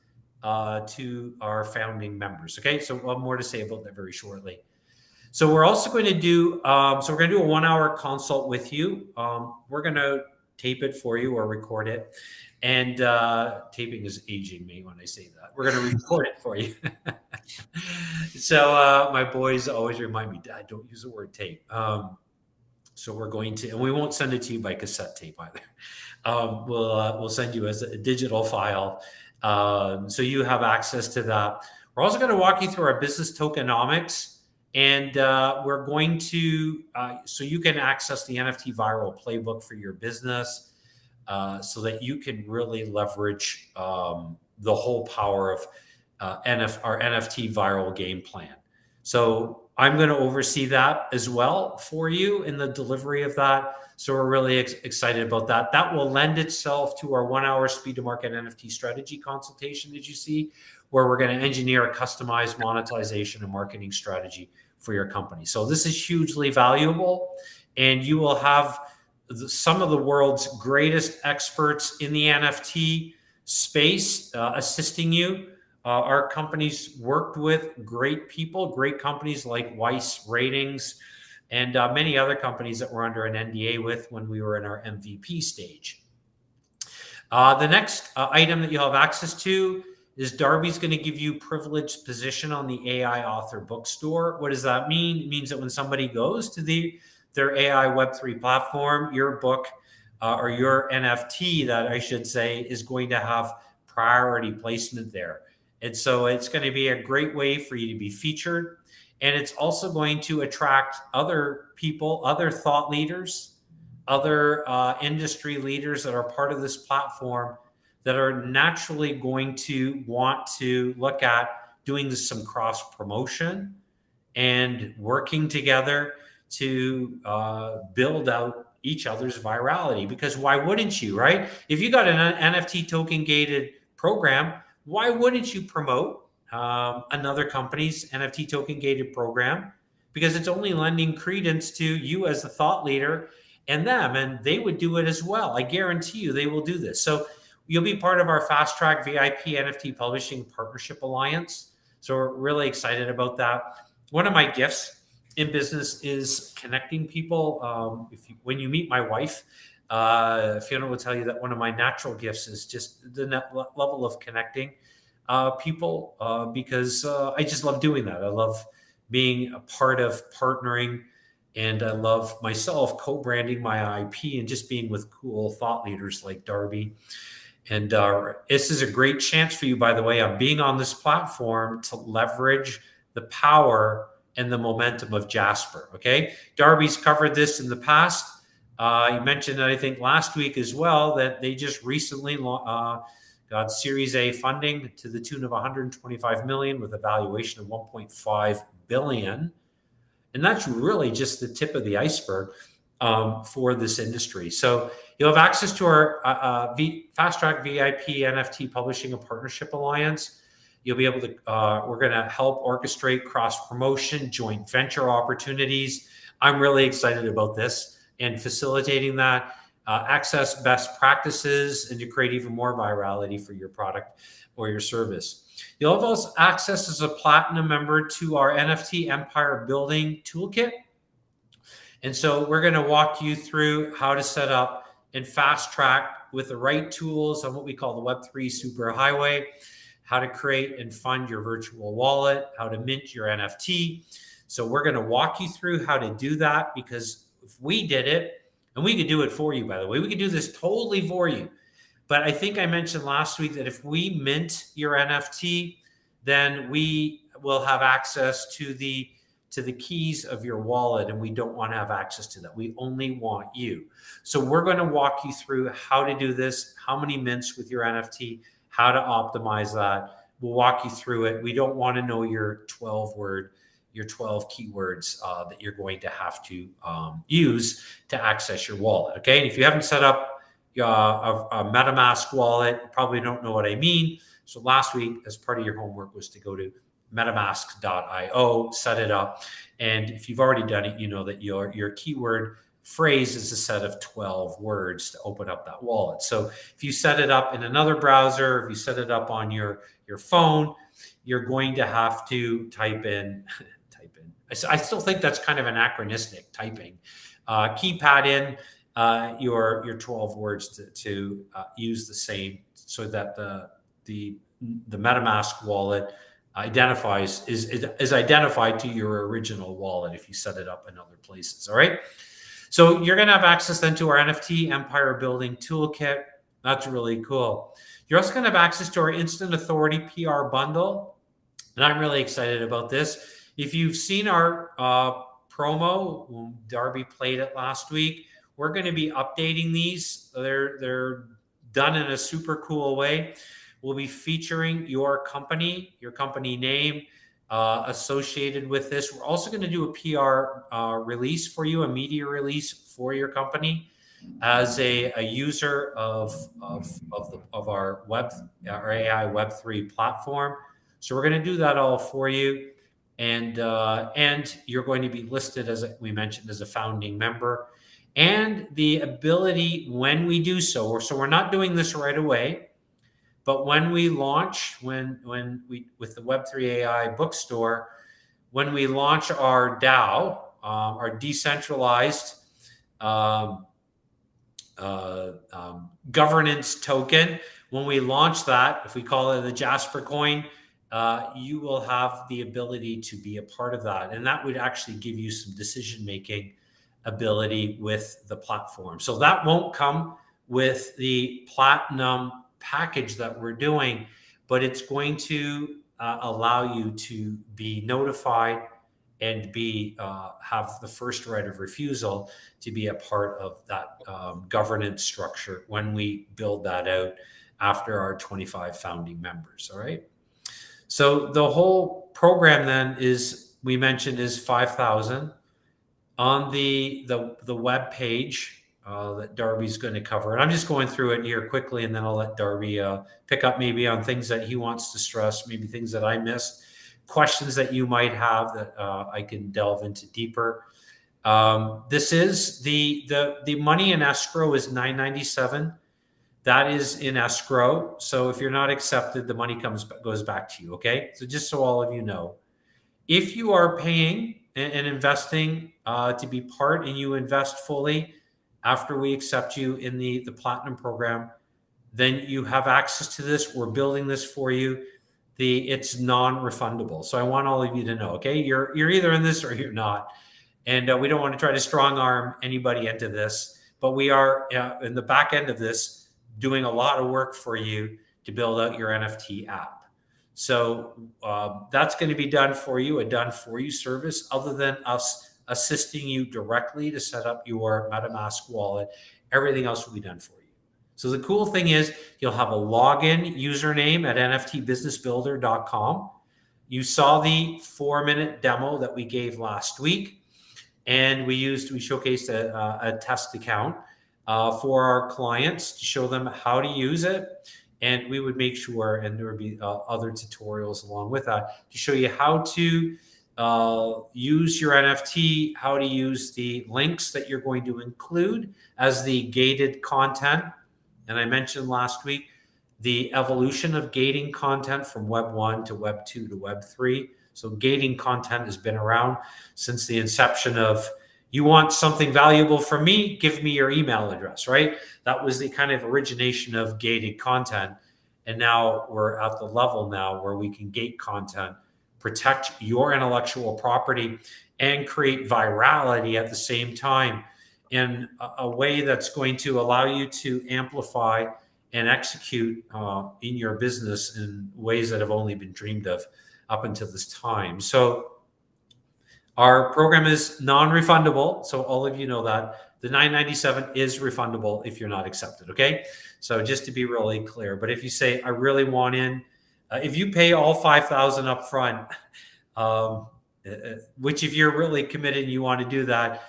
to our founding members. Okay, so we'll have more to say about that very shortly. So we're also going to do, a 1-hour consult with you. We're going to tape it for you or record it. And taping is aging me when I say that. We're going to record it for you. So my boys always remind me, Dad, don't use the word tape. So we're going to, and we won't send it to you by cassette tape either. We'll send you as a digital file. So you have access to that. We're also going to walk you through our business tokenomics. And we're going to, so you can access the NFT viral playbook for your business so that you can really leverage the whole power of our NFT viral game plan. So I'm going to oversee that as well for you in the delivery of that. So we're really excited about that. That will lend itself to our 1-hour speed to market NFT strategy consultation, as you see, where we're going to engineer a customized monetization and marketing strategy for your company. So this is hugely valuable, and you will have some of the world's greatest experts in the NFT space assisting you. Our companies worked with great people, great companies like Weiss Ratings, and many other companies that we're under an NDA with when we were in our MVP stage. The next item that you'll have access to is Darby's going to give you privileged position on the AI author bookstore. What does that mean? It means that when somebody goes to their AI Web3 platform, your book or your NFT, that I should say, is going to have priority placement there. And so it's going to be a great way for you to be featured. And it's also going to attract other people, other thought leaders, other industry leaders that are part of this platform that are naturally going to want to look at doing some cross promotion and working together to build out each other's virality. Because why wouldn't you, right? If you got an NFT token gated program, why wouldn't you promote another company's NFT token gated program? Because it's only lending credence to you as the thought leader and them, and they would do it as well. I guarantee you they will do this. So you'll be part of our Fast Track VIP NFT Publishing Partnership Alliance. So we're really excited about that. One of my gifts in business is connecting people. When you meet my wife, Fiona will tell you that one of my natural gifts is just the level of connecting people, because I just love doing that. I love being a part of partnering, and I love myself co-branding my IP and just being with cool thought leaders like Darby. And this is a great chance for you, by the way, on being on this platform to leverage the power and the momentum of Jasper. Okay. Darby's covered this in the past. You mentioned, I think, last week as well, that they just recently got Series A funding to the tune of 125 million with a valuation of 1.5 billion. And that's really just the tip of the iceberg for this industry. So you'll have access to our Fast Track VIP NFT Publishing and Partnership Alliance. You'll be able to, we're going to help orchestrate cross promotion, joint venture opportunities. I'm really excited about this and facilitating that, access best practices, and to create even more virality for your product or your service. You'll have also access as a platinum member to our NFT Empire Building Toolkit. And so we're going to walk you through how to set up and fast track with the right tools on what we call the Web3 superhighway, how to create and fund your virtual wallet, how to mint your NFT. So we're going to walk you through how to do that, because if we did it, and we could do it for you, by the way, we could do this totally for you. But I think I mentioned last week that if we mint your NFT, then we will have access to the keys of your wallet, and we don't want to have access to that. We only want you. So we're going to walk you through how to do this, how many mints with your NFT, how to optimize that. We'll walk you through it. We don't want to know your 12 keywords that you're going to have to use to access your wallet. Okay. And if you haven't set up a MetaMask wallet, you probably don't know what I mean. So last week, as part of your homework, was to go to metamask.io, set it up. And if you've already done it, you know that your keyword phrase is a set of 12 words to open up that wallet. So if you set it up in another browser, if you set it up on your phone, you're going to have to type in. I still think that's kind of anachronistic, typing. Keypad in your 12 words to use the same, so that the MetaMask wallet is identified to your original wallet if you set it up in other places. All right. So you're going to have access then to our NFT Empire Building Toolkit. That's really cool. You're also going to have access to our Instant Authority PR bundle. And I'm really excited about this. If you've seen our promo, Darby played it last week, we're going to be updating these. They're done in a super cool way. We'll be featuring your company name associated with this. We're also going to do a PR release for you, a media release for your company as a user of our AI Web3 platform. So we're going to do that all for you, and you're going to be listed, as we mentioned, as a founding member, and the ability when we do so. So we're not doing this right away. But when we launch, when we with the Web3 AI Bookstore, when we launch our DAO, our decentralized governance token, when we launch that, if we call it the Jasper coin, you will have the ability to be a part of that, and that would actually give you some decision-making ability with the platform. So that won't come with the platinum package that we're doing, but it's going to allow you to be notified and be have the first right of refusal to be a part of that governance structure when we build that out after our 25 founding members. All right. So the whole program then we mentioned is 5,000 on the web page that Darby's going to cover. And I'm just going through it here quickly, and then I'll let Darby pick up maybe on things that he wants to stress, maybe things that I missed, questions that you might have that I can delve into deeper. This is the money in escrow is $997. That is in escrow. So if you're not accepted, the money goes back to you. Okay. So just so all of you know, if you are paying and investing to be part, and you invest fully after we accept you in the platinum program, then you have access to this. We're building this for you. It's non-refundable. So I want all of you to know, okay, you're either in this or you're not. And we don't want to try to strong arm anybody into this, but we are in the back end of this doing a lot of work for you to build out your NFT app. So that's going to be done for you, a done for you service, other than us assisting you directly to set up your MetaMask wallet. Everything else will be done for you. So the cool thing is you'll have a login username at nftbusinessbuilder.com. You saw the 4-minute demo that we gave last week, and we showcased a test account for our clients to show them how to use it. And we would make sure, and there would be other tutorials along with that to show you how to use your NFT, how to use the links that you're going to include as the gated content. And I mentioned last week the evolution of gating content from Web 1 to Web 2 to Web 3. So gating content has been around since the inception of, you want something valuable from me, give me your email address, right? That was the kind of origination of gated content. And now we're at the level now where we can gate content, protect your intellectual property, and create virality at the same time in a way that's going to allow you to amplify and execute in your business in ways that have only been dreamed of up until this time. So our program is non-refundable. So all of you know that. The $997 is refundable if you're not accepted, okay? So just to be really clear. But if you say, I really want in, if you pay all $5,000 up front, which if you're really committed and you want to do that,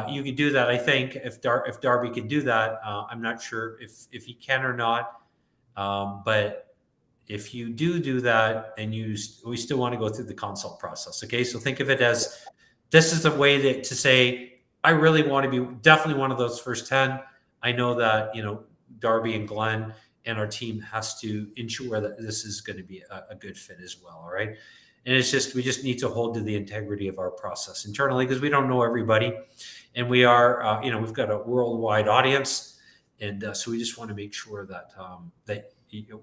you could do that. I think if Darby could do that, I'm not sure if he can or not. But if you do that, and we still want to go through the consult process. Okay, so think of it as this is a way to say, I really want to be definitely one of those first 10. I know that Darby and Glenn and our team has to ensure that this is going to be a good fit as well. All right. And we just need to hold to the integrity of our process internally, because we don't know everybody. And we are, we've got a worldwide audience. And so we just want to make sure that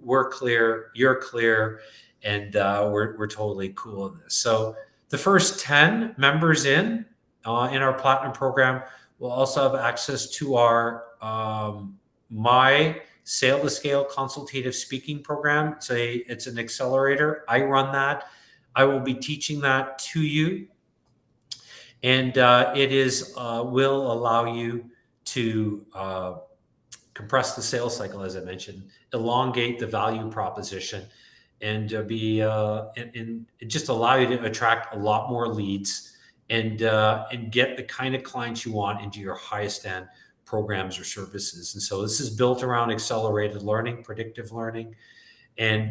we're clear, you're clear, and we're totally cool with this. So the first 10 members in our platinum program will also have access to our my Sale to Scale consultative speaking program. It's an accelerator. I run that. I will be teaching that to you. And it will allow you to compress the sales cycle, as I mentioned, elongate the value proposition, and just allow you to attract a lot more leads and get the kind of clients you want into your highest end programs or services. And so this is built around accelerated learning, predictive learning, and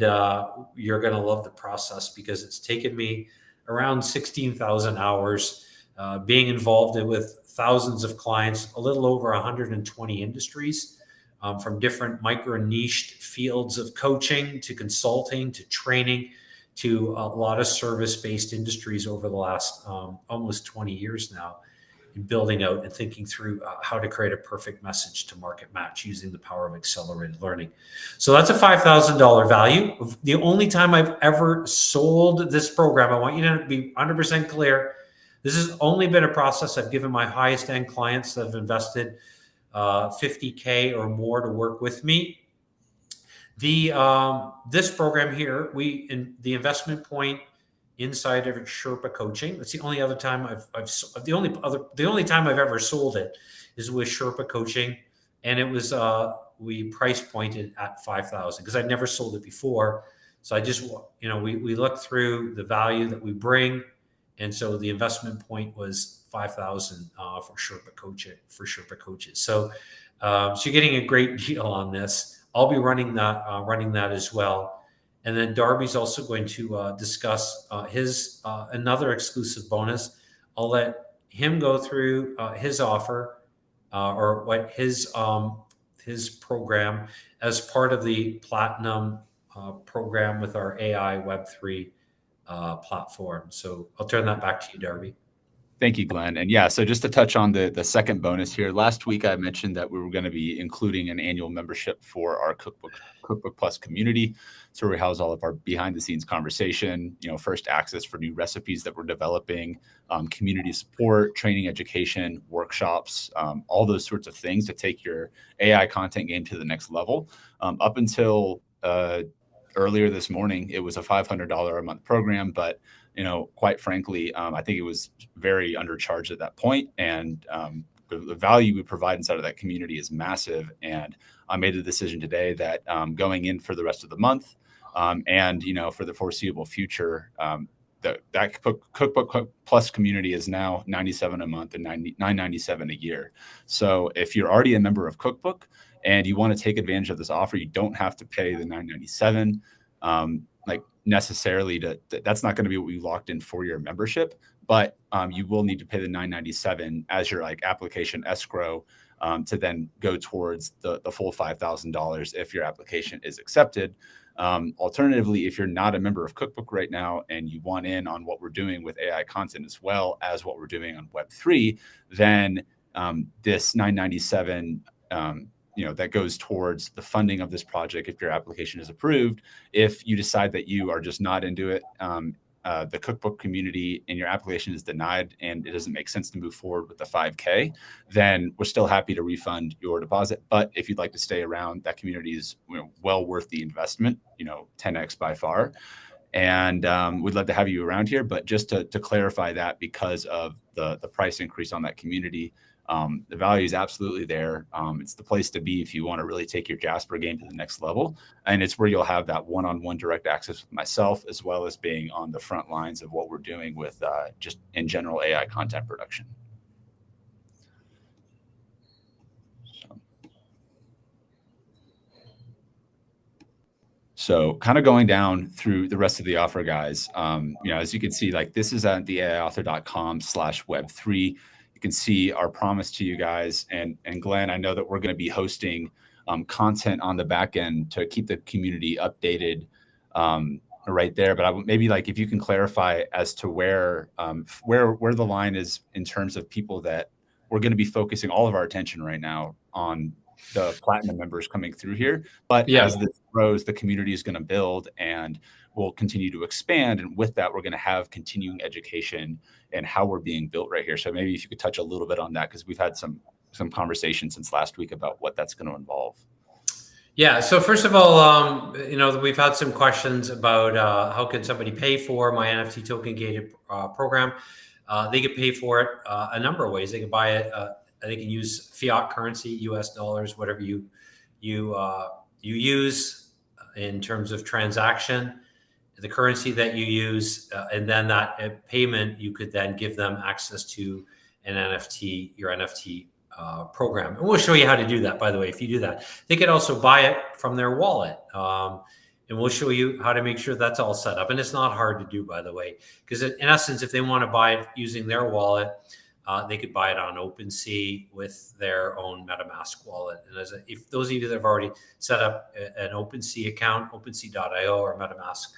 you're going to love the process, because it's taken me around 16,000 hours being involved with thousands of clients, a little over 120 industries, from different micro niched fields of coaching to consulting to training to a lot of service-based industries over the last almost 20 years now, in building out and thinking through how to create a perfect message to market match using the power of accelerated learning. So that's a $5,000 value. The only time I've ever sold this program, I want you to be 100% clear, this has only been a process I've given my highest end clients that have invested $50K or more to work with me. This program here, the investment point inside of Sherpa coaching. That's the only other time the only time I've ever sold it is with Sherpa coaching, and it was we price pointed at 5,000 because I'd never sold it before. So I just we looked through the value that we bring, and so the investment point was 5,000 for Sherpa coaches. So you're getting a great deal on this. I'll be running that as well. And then Darby's also going to discuss his another exclusive bonus. I'll let him go through his offer or what his program as part of the Platinum program with our AI Web3 platform. So I'll turn that back to you, Darby. Thank you, Glenn. And yeah, so just to touch on the second bonus here, last week I mentioned that we were going to be including an annual membership for our Cookbook Plus community. So we house all of our behind the scenes conversation, first access for new recipes that we're developing, community support, training, education, workshops, all those sorts of things to take your AI content game to the next level. Up until earlier this morning, it was a $500 a month program, but quite frankly, I think it was very undercharged at that point. And the value we provide inside of that community is massive. And I made a decision today that going in for the rest of the month and, for the foreseeable future, that Cookbook Plus community is now $97 a month and $997 a year. So if you're already a member of Cookbook and you want to take advantage of this offer, you don't have to pay the $997. Necessarily that's not going to be what we locked in for your membership, but you will need to pay the $997 as your application escrow to then go towards the full $5,000 if your application is accepted. Alternatively, if you're not a member of Cookbook right now and you want in on what we're doing with AI content as well as what we're doing on Web3, then this $997 that goes towards the funding of this project if your application is approved. If you decide that you are just not into it, the Cookbook community and your application is denied and it doesn't make sense to move forward with the 5K, then we're still happy to refund your deposit. But if you'd like to stay around, that community is well worth the investment, 10x by far. And we'd love to have you around here. But just to clarify that, because of the price increase on that community, the value is absolutely there. It's the place to be if you want to really take your Jasper game to the next level. And it's where you'll have that one-on-one direct access with myself, as well as being on the front lines of what we're doing with just in general AI content production. So kind of going down through the rest of the offer, guys, as you can see, this is at the aiauthor.com/web3. You can see our promise to you guys. And Glenn, I know that we're going to be hosting content on the back end to keep the community updated right there. But maybe if you can clarify as to where the line is in terms of people that we're going to be focusing all of our attention right now on the platinum members coming through here. But as this grows, the community is going to build and we'll continue to expand. And with that, we're going to have continuing education and how we're being built right here. So maybe if you could touch a little bit on that, because we've had some conversation since last week about what that's going to involve. Yeah. So first of all, we've had some questions about how can somebody pay for my NFT token gated program. They can pay for it a number of ways. They can buy it. They can use fiat currency, US dollars, whatever you use in terms of transaction, the currency that you use, and then that payment, you could then give them access to an NFT, your NFT program. And we'll show you how to do that, by the way, if you do that. They could also buy it from their wallet. And we'll show you how to make sure that's all set up. And it's not hard to do, by the way, because in essence, if they want to buy it using their wallet, they could buy it on OpenSea with their own MetaMask wallet. And if those of you that have already set up an OpenSea account, OpenSea.io or MetaMask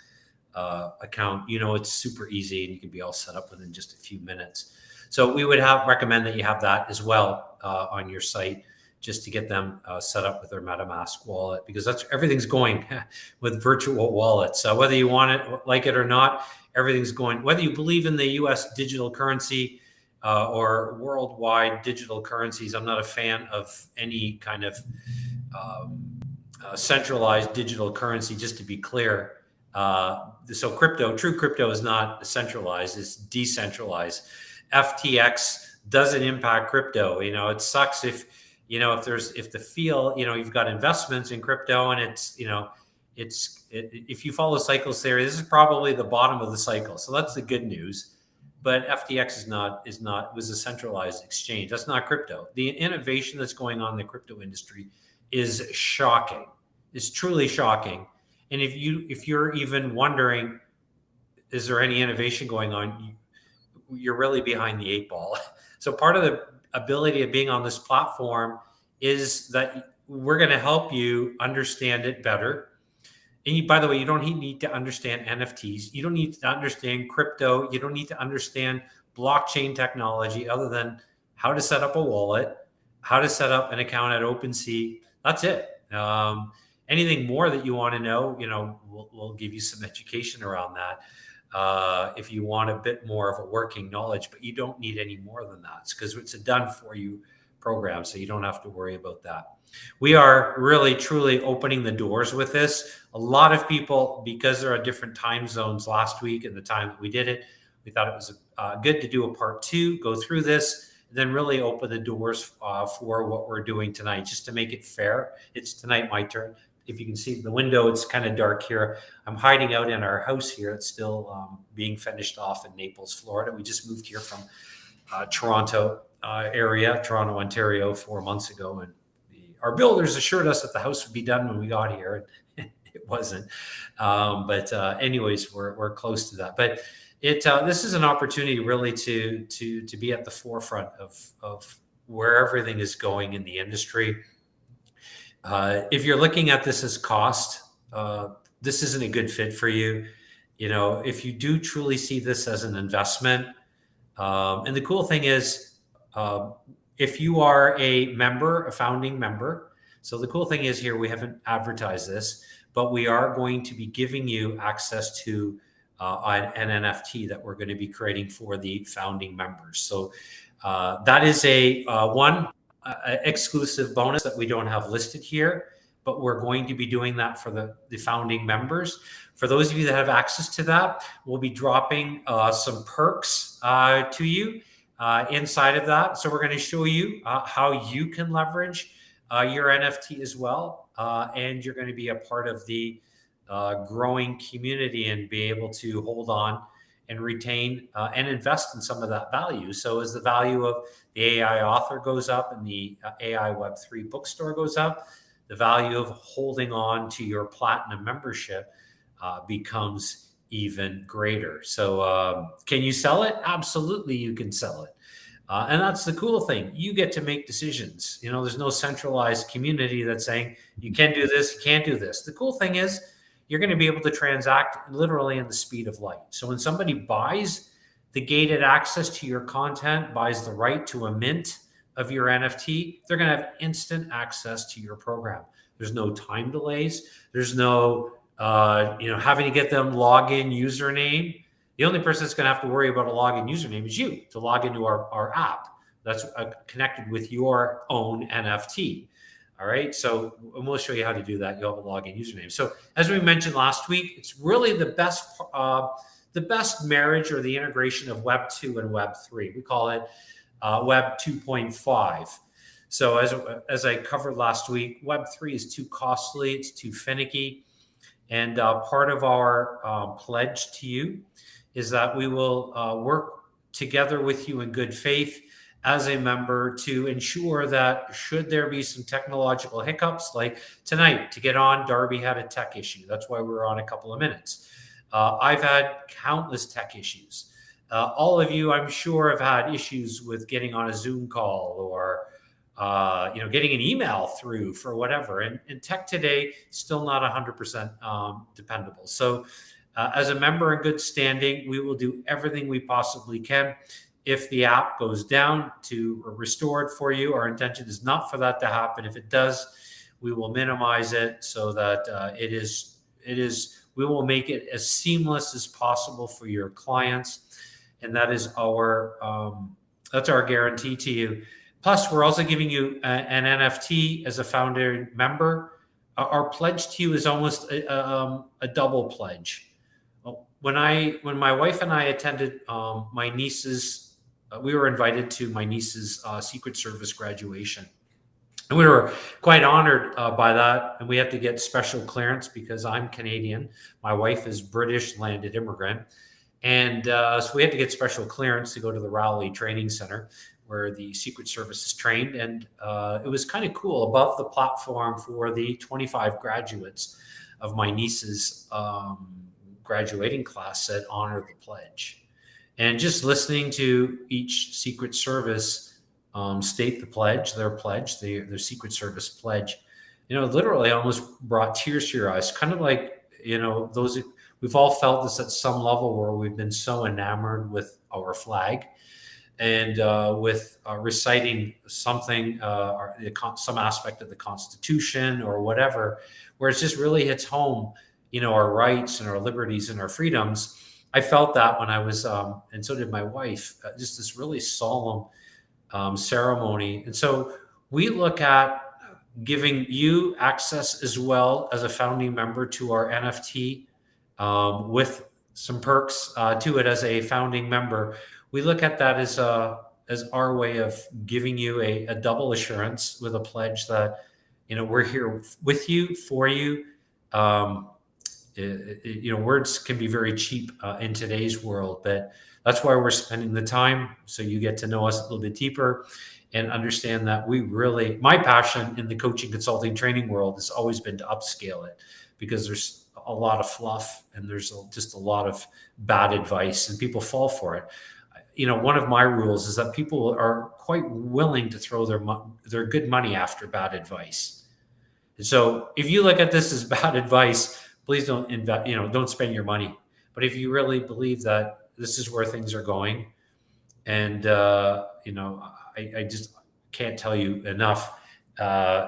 account, it's super easy and you can be all set up within just a few minutes. So we would recommend that you have that as well on your site, just to get them set up with their MetaMask wallet, because everything's going with virtual wallets. So whether you want it, like it or not, everything's going, whether you believe in the US digital currency or worldwide digital currencies. I'm not a fan of any kind of centralized digital currency, just to be clear. So true crypto is not centralized, it's decentralized. FTX doesn't impact crypto. It sucks if the feel, you've got investments in crypto and if you follow cycles theory, this is probably the bottom of the cycle. So that's the good news. But FTX was a centralized exchange. That's not crypto. The innovation that's going on in the crypto industry is shocking. It's truly shocking. And if you're even wondering, is there any innovation going on? You're really behind the eight ball. So part of the ability of being on this platform is that we're going to help you understand it better. And by the way, you don't need to understand NFTs. You don't need to understand crypto. You don't need to understand blockchain technology other than how to set up a wallet, how to set up an account at OpenSea. That's it. Anything more that you want to know, we'll give you some education around that. If you want a bit more of a working knowledge, but you don't need any more than that, because it's a done for you program, so you don't have to worry about that. We are really, truly opening the doors with this. A lot of people, because there are different time zones last week and the time that we did it, we thought it was good to do a part 2, go through this, then really open the doors for what we're doing tonight, just to make it fair. It's tonight my turn. If you can see the window, it's kind of dark here. I'm hiding out in our house here. It's still being finished off in Naples, Florida. We just moved here from Toronto area, Toronto, Ontario, 4 months ago. And our builders assured us that the house would be done when we got here. And it wasn't. But anyways, we're close to that. But this is an opportunity really to be at the forefront of where everything is going in the industry. If you're looking at this as cost, this isn't a good fit for you. If you do truly see this as an investment, and the cool thing is, if you are a member, a founding member, so the cool thing is here, we haven't advertised this, but we are going to be giving you access to an NFT that we're going to be creating for the founding members. So that is a one exclusive bonus that we don't have listed here, but we're going to be doing that for the founding members. For those of you that have access to that, we'll be dropping some perks to you inside of that. So we're going to show you how you can leverage your NFT as well. And you're going to be a part of the growing community and be able to hold on and retain and invest in some of that value. So as the value of the AI author goes up and the AI Web3 bookstore goes up, the value of holding on to your platinum membership becomes even greater. So can you sell it? Absolutely, you can sell it. And that's the cool thing. You get to make decisions. There's no centralized community that's saying you can do this, you can't do this. The cool thing is you're going to be able to transact literally in the speed of light. So when somebody buys the gated access to your content, buys the right to a mint of your NFT, they're going to have instant access to your program. There's no time delays. There's no, having to get them login username. The only person that's going to have to worry about a login username is you to log into our app that's connected with your own NFT. All right. So we'll show you how to do that. You'll have a login username. So as we mentioned last week, it's really the best marriage or the integration of Web 2 and Web 3. We call it Web 2.5. So as I covered last week, Web 3 is too costly. It's too finicky. And part of our pledge to you is that we will work together with you in good faith as a member to ensure that should there be some technological hiccups, like tonight to get on, Darby had a tech issue. That's why we were on a couple of minutes. I've had countless tech issues. All of you, I'm sure, have had issues with getting on a Zoom call or getting an email through for whatever. And tech today still not 100% dependable. So as a member in good standing, we will do everything we possibly can. If the app goes down, to restore it for you. Our intention is not for that to happen. If it does, we will minimize it so that it is. We will make it as seamless as possible for your clients, and that is that's our guarantee to you. Plus, we're also giving you an NFT as a founder member. Our pledge to you is almost a double pledge. When my wife and I attended my niece's. We were invited to my niece's Secret Service graduation. And we were quite honored by that. And we had to get special clearance because I'm Canadian. My wife is British landed immigrant. And so we had to get special clearance to go to the Rowley Training Center where the Secret Service is trained. And it was kind of cool above the platform for the 25 graduates of my niece's graduating class that honored the pledge. And just listening to each Secret Service state the pledge, their Secret Service pledge, literally almost brought tears to your eyes. Kind of like, we've all felt this at some level where we've been so enamored with our flag and with reciting something, some aspect of the Constitution or whatever, where it just really hits home, our rights and our liberties and our freedoms. I felt that when I was, and so did my wife, just this really solemn ceremony. And so we look at giving you access as well as a founding member to our NFT, with some perks to it as a founding member. We look at that as our way of giving you a double assurance with a pledge that we're here with you, for you. Words can be very cheap in today's world, but that's why we're spending the time, so you get to know us a little bit deeper and understand that my passion in the coaching, consulting, training world has always been to upscale it, because there's a lot of fluff and there's just a lot of bad advice and people fall for it. One of my rules is that people are quite willing to throw their good money after bad advice. And so if you look at this as bad advice, please don't invest, don't spend your money. But if you really believe that this is where things are going, and I just can't tell you enough,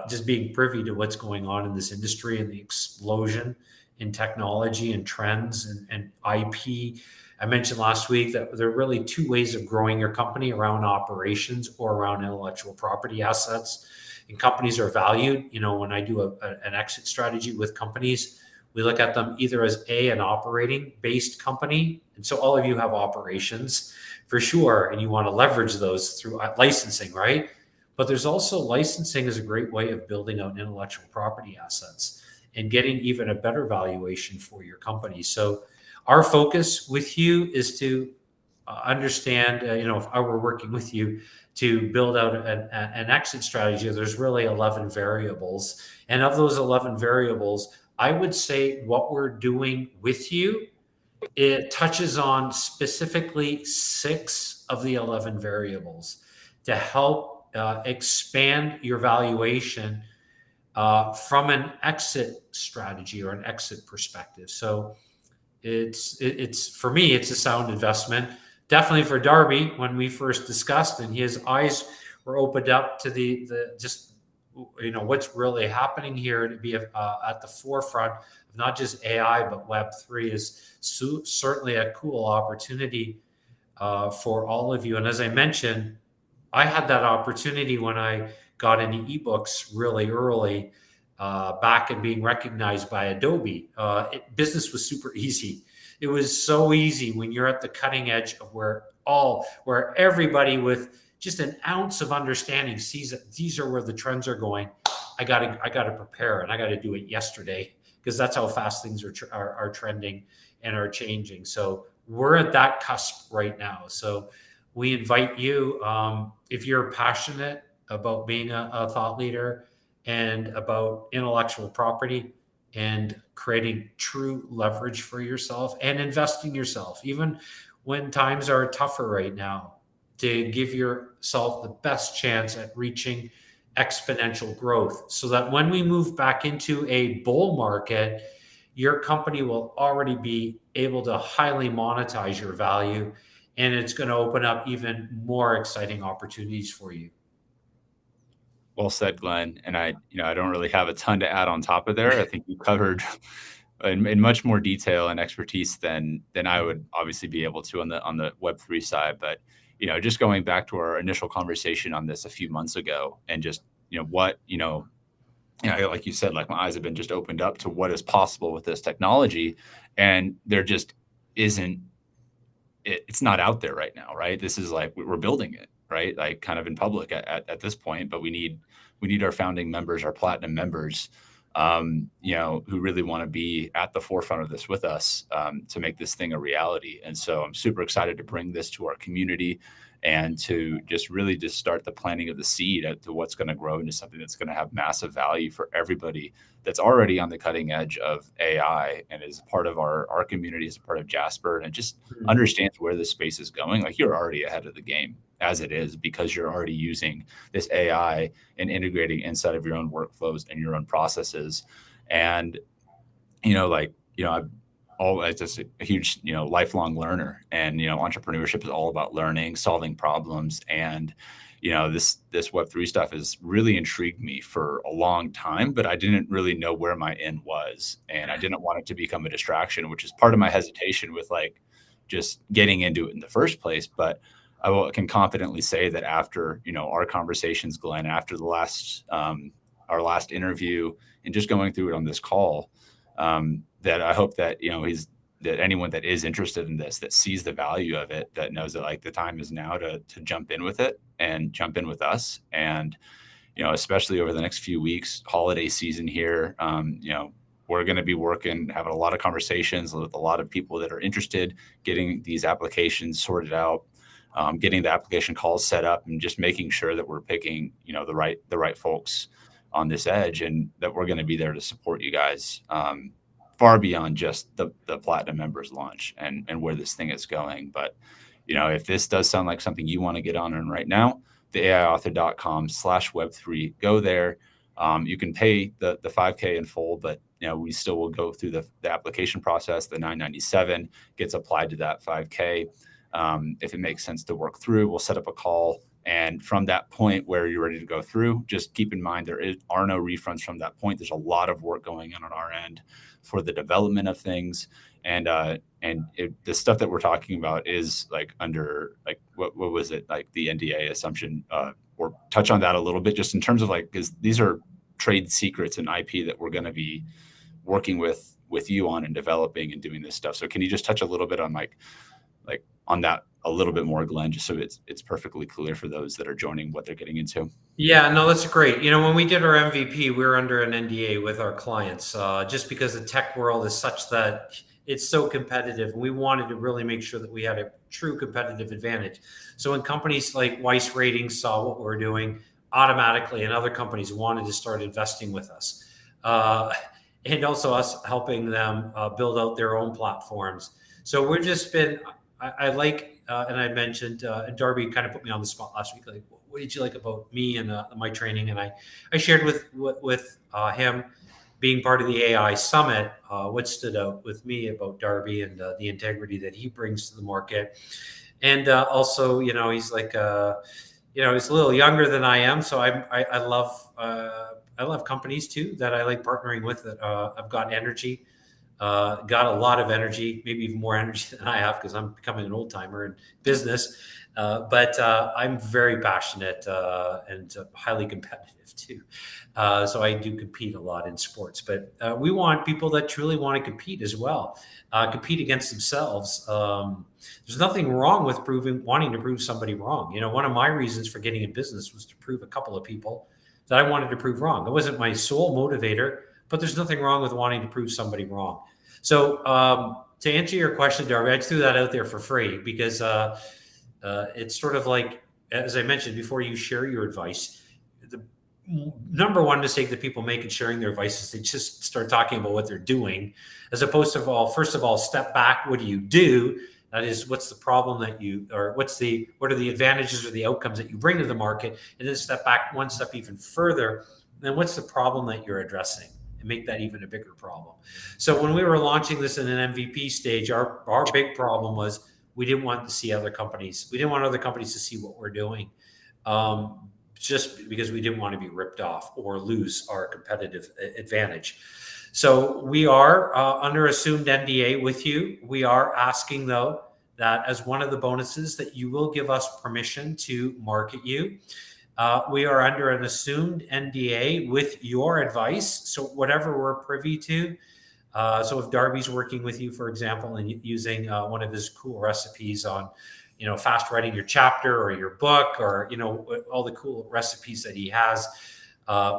just being privy to what's going on in this industry and the explosion in technology and trends and IP. I mentioned last week that there are really two ways of growing your company: around operations or around intellectual property assets. And companies are valued. When I do an exit strategy with companies, we look at them either as an operating based company. And so all of you have operations for sure, and you want to leverage those through licensing, right? But there's also licensing is a great way of building out intellectual property assets and getting even a better valuation for your company. So our focus with you is to understand, how we're working with you to build out an exit strategy. There's really 11 variables. And of those 11 variables, I would say what we're doing with you, it touches on specifically 6 of the 11 variables to help expand your valuation from an exit strategy or an exit perspective. So it's for me, it's a sound investment. Definitely for Darby, when we first discussed, and his eyes were opened up to the just what's really happening here, to be at the forefront of not just AI but Web3 is certainly a cool opportunity for all of you. And as I mentioned, I had that opportunity when I got into ebooks really early, back and being recognized by Adobe. Business was super easy. It was so easy when you're at the cutting edge of where everybody with just an ounce of understanding sees that these are where the trends are going. I gotta prepare, and I gotta do it yesterday, because that's how fast things are trending and are changing. So we're at that cusp right now. So we invite you, if you're passionate about being a thought leader and about intellectual property and creating true leverage for yourself and investing yourself, even when times are tougher right now, to give yourself the best chance at reaching exponential growth, so that when we move back into a bull market, your company will already be able to highly monetize your value, and it's going to open up even more exciting opportunities for you. Well said, Glenn. And I don't really have a ton to add on top of there. I think you covered in much more detail and expertise than I would obviously be able to on the Web3 side. But just going back to our initial conversation on this a few months ago, and just like you said, like my eyes have been just opened up to what is possible with this technology, and there just isn't. It's not out there right now, right? This is like we're building it, right? Like kind of in public at this point, but we need our founding members, our platinum members, who really want to be at the forefront of this with us, to make this thing a reality. And so I'm super excited to bring this to our community and to just really just start the planting of the seed to what's going to grow into something that's going to have massive value for everybody that's already on the cutting edge of AI and is part of our community, is a part of Jasper, and just understands where this space is going. Like, you're already ahead of the game as it is, because you're already using this AI and integrating inside of your own workflows and your own processes. And, just a huge, lifelong learner, and, entrepreneurship is all about learning, solving problems. And, this Web3 stuff has really intrigued me for a long time, but I didn't really know where my end was. And I didn't want it to become a distraction, which is part of my hesitation with like just getting into it in the first place. But can confidently say that after, our conversations, Glenn, after the our last interview and just going through it on this call, that I hope that, that anyone that is interested in this, that sees the value of it, that knows that like the time is now to jump in with it and jump in with us. And, especially over the next few weeks, holiday season here, we're going to be having a lot of conversations with a lot of people that are interested, getting these applications sorted out, getting the application calls set up, and just making sure that we're picking, the right folks on this edge, and that we're going to be there to support you guys, far beyond just the Platinum members launch and where this thing is going. But, if this does sound like something you want to get on right now, the aiauthor.com/web3, go there. You can pay the $5K in full, but, we still will go through the application process. The $997 gets applied to that $5K. If it makes sense to work through, we'll set up a call. And from that point where you're ready to go through, just keep in mind there are no refunds from that point. There's a lot of work going on our end for the development of things. And the stuff that we're talking about is like under like what was it, like the NDA assumption, or touch on that a little bit, just in terms of like, because these are trade secrets and IP that we're going to be working with you on and developing and doing this stuff. So can you just touch a little bit on like on that a little bit more, Glenn, just so it's perfectly clear for those that are joining what they're getting into? Yeah, no, that's great. When we did our MVP, we were under an NDA with our clients, just because the tech world is such that it's so competitive. And we wanted to really make sure that we had a true competitive advantage. So when companies like Weiss Ratings saw what we're doing, automatically, and other companies wanted to start investing with us. And also us helping them build out their own platforms. So we've just been, I like, and I mentioned, Darby kind of put me on the spot last week. Like, what did you like about me and my training? And I shared with him being part of the AI Summit, what stood out with me about Darby and the integrity that he brings to the market. And also, he's like, he's a little younger than I am. So I love companies too that I like partnering with that I've got energy. Got a lot of energy, maybe even more energy than I have, because I'm becoming an old timer in business. But I'm very passionate and highly competitive too. So I do compete a lot in sports, but we want people that truly want to compete as well, compete against themselves. There's nothing wrong with wanting to prove somebody wrong. One of my reasons for getting in business was to prove a couple of people that I wanted to prove wrong. It wasn't my sole motivator, but there's nothing wrong with wanting to prove somebody wrong. So to answer your question, Darby, I just threw that out there for free because it's sort of like, as I mentioned before, you share your advice. The number one mistake that people make in sharing their advice is they just start talking about what they're doing, as opposed to first of all, step back. What do you do? That is, what's the problem that what are the advantages or the outcomes that you bring to the market? And then step back one step even further. Then what's the problem that you're addressing? And make that even a bigger problem. So when we were launching this in an MVP stage, our big problem was we didn't want to see other companies. We didn't want other companies to see what we're doing, just because we didn't want to be ripped off or lose our competitive advantage. So we are under assumed NDA with you. We are asking, though, that as one of the bonuses that you will give us permission to market you. We are under an assumed NDA with your advice. So whatever we're privy to. So if Darby's working with you, for example, and using one of his cool recipes on, fast writing your chapter or your book, or, all the cool recipes that he has,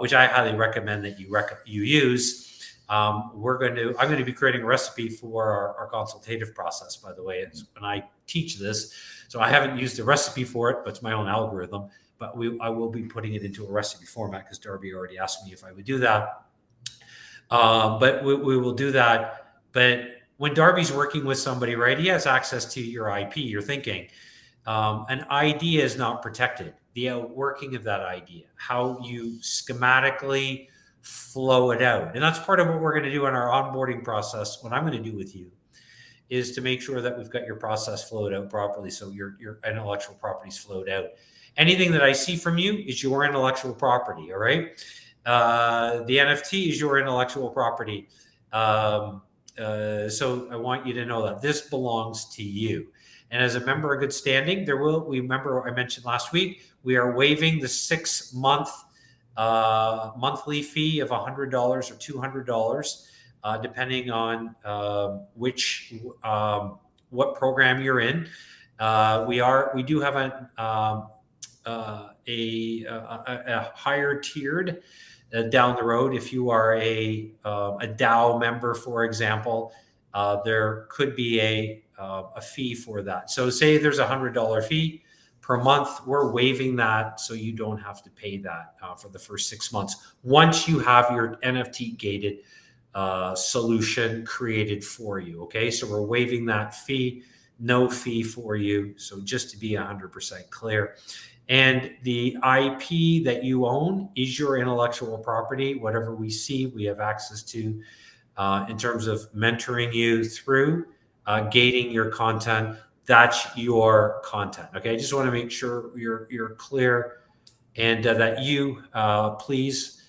which I highly recommend that you use. I'm going to be creating a recipe for our consultative process, by the way, when I teach this. So I haven't used a recipe for it, but it's my own algorithm. But I will be putting it into a recipe format because Darby already asked me if I would do that. But we will do that. But when Darby's working with somebody, right, he has access to your IP, your thinking. An idea is not protected. The outworking of that idea, how you schematically flow it out. And that's part of what we're going to do in our onboarding process, what I'm going to do with you. is to make sure that we've got your process flowed out properly, so your intellectual property's flowed out. Anything that I see from you is your intellectual property, all right? The NFT is your intellectual property. So I want you to know that this belongs to you. And as a member of good standing, remember I mentioned last week, we are waiving the 6-month monthly fee of $100 or $200, depending on what program you're in. We do have a higher tiered down the road. If you are a DAO member, for example, there could be a fee for that. So say there's a $100 fee per month. We're waiving that, so you don't have to pay that for the first 6 months once you have your NFT gated solution created for you. Okay, so we're waiving that fee, no fee for you. So just to be 100% clear. And the IP that you own is your intellectual property. Whatever we see, we have access to in terms of mentoring you through gating your content. That's your content. Okay, I just want to make sure you're clear, and that you please,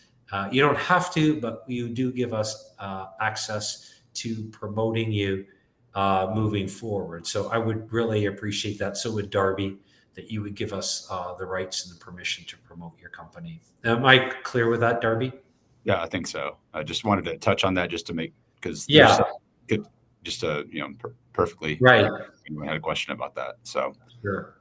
you don't have to, but you do give us access to promoting you moving forward. So I would really appreciate that. So would Darby, that you would give us the rights and the permission to promote your company. Am I clear with that, Darby? Yeah, I think so. I just wanted to touch on that just to make, because perfectly right. We had a question about that. So sure.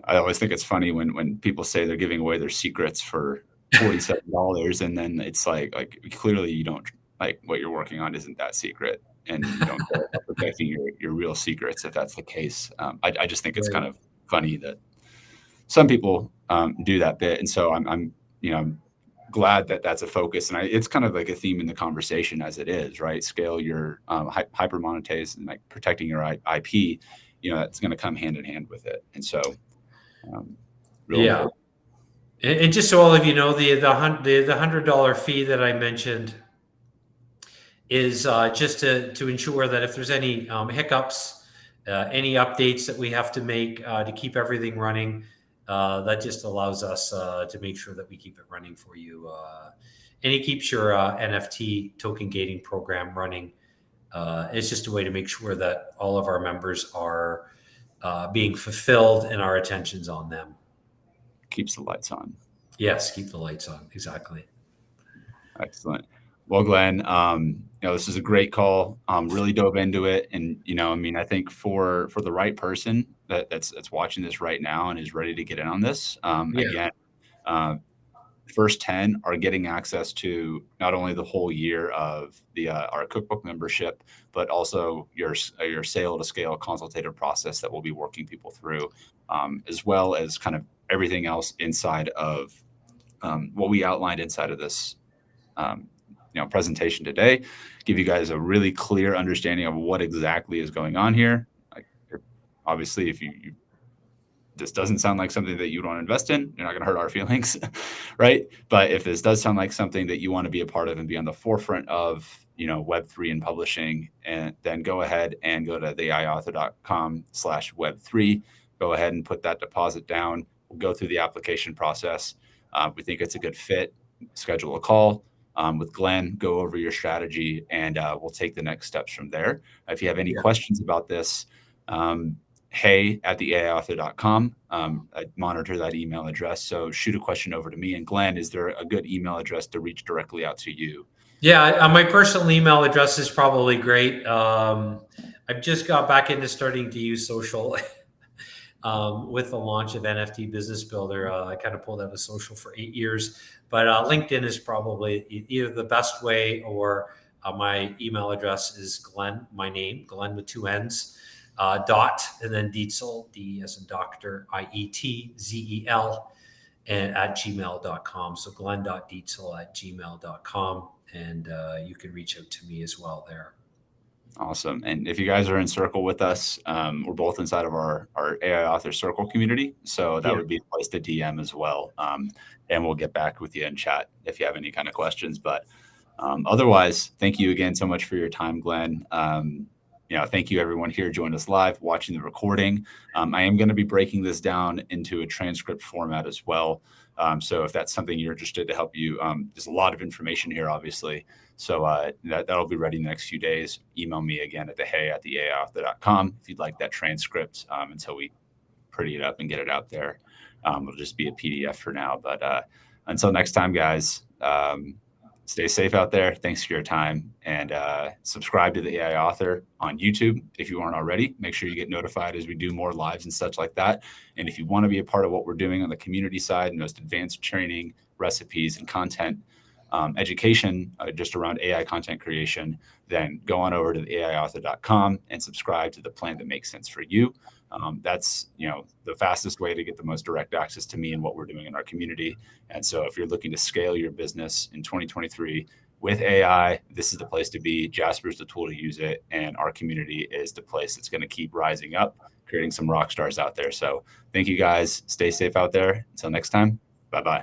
I always think it's funny when people say they're giving away their secrets for $47, and then it's like clearly you don't, like, what you're working on isn't that secret, and you don't care about protecting your real secrets if that's the case. I just think it's kind of funny that some people do that bit, and so I'm glad that that's a focus, and it's kind of like a theme in the conversation as it is, right? Scale your Hyper-Monetize and like protecting your IP. That's going to come hand in hand with it, and so important. And just so all of you know, the $100 fee that I mentioned is just to ensure that if there's any hiccups, any updates that we have to make to keep everything running, that just allows us to make sure that we keep it running for you. And it keeps your NFT token gating program running. It's just a way to make sure that all of our members are being fulfilled and our attention's on them. Keeps the lights on. Yes, keep the lights on. Exactly. Excellent. Well, Glenn, this is a great call. Really dove into it, and I think for the right person that's watching this right now and is ready to get in on this, again, first 10 are getting access to not only the whole year of our cookbook membership, but also your sale to scale consultative process that we'll be working people through, as well as kind of everything else inside of what we outlined inside of this presentation today. Give you guys a really clear understanding of what exactly is going on here. Like, obviously, if this doesn't sound like something that you want to invest in, you're not going to hurt our feelings, right? But if this does sound like something that you want to be a part of and be on the forefront of, Web3 and publishing, and then go ahead and go to theiauthor.com/web3. Go ahead and put that deposit down. We'll go through the application process. We think it's a good fit. Schedule a call with Glenn, go over your strategy, and we'll take the next steps from there. If you have any questions about this, hey@theiauthor.com. I monitor that email address, so shoot a question over to me. And Glenn, is there a good email address to reach directly out to you? Yeah, my personal email address is probably great. I've just got back into starting to use social with the launch of NFT Business Builder. I kind of pulled out of social for 8 years, but LinkedIn is probably either the best way, or my email address is Glenn, my name, Glenn with 2 N's, dot, and then Dietzel, D as in doctor, IETZEL, and at gmail.com. So glenn.dietzel@gmail.com. And you can reach out to me as well there. Awesome. And if you guys are in circle with us, we're both inside of our AI author circle community. So that would be a place to DM as well. And we'll get back with you in chat if you have any kind of questions. But otherwise, thank you again so much for your time, Glenn. thank you everyone here joining us live, watching the recording. I am going to be breaking this down into a transcript format as well. So if that's something you're interested to help you, there's a lot of information here, obviously. So that'll be ready in the next few days. Email me again at hey@theaiauthor.com if you'd like that transcript until we pretty it up and get it out there. It'll just be a PDF for now. But until next time, guys, stay safe out there. Thanks for your time, and subscribe to the AI Author on YouTube if you aren't already. Make sure you get notified as we do more lives and such like that. And if you want to be a part of what we're doing on the community side, most advanced training, recipes, and content education just around AI content creation, then go on over to the aiauthor.com and subscribe to the plan that makes sense for you. That's the fastest way to get the most direct access to me and what we're doing in our community. And so if you're looking to scale your business in 2023 with AI, this is the place to be. Jasper's the tool to use it, and our community is the place that's going to keep rising up, creating some rock stars out there. So thank you guys. Stay safe out there. Until next time. Bye-bye.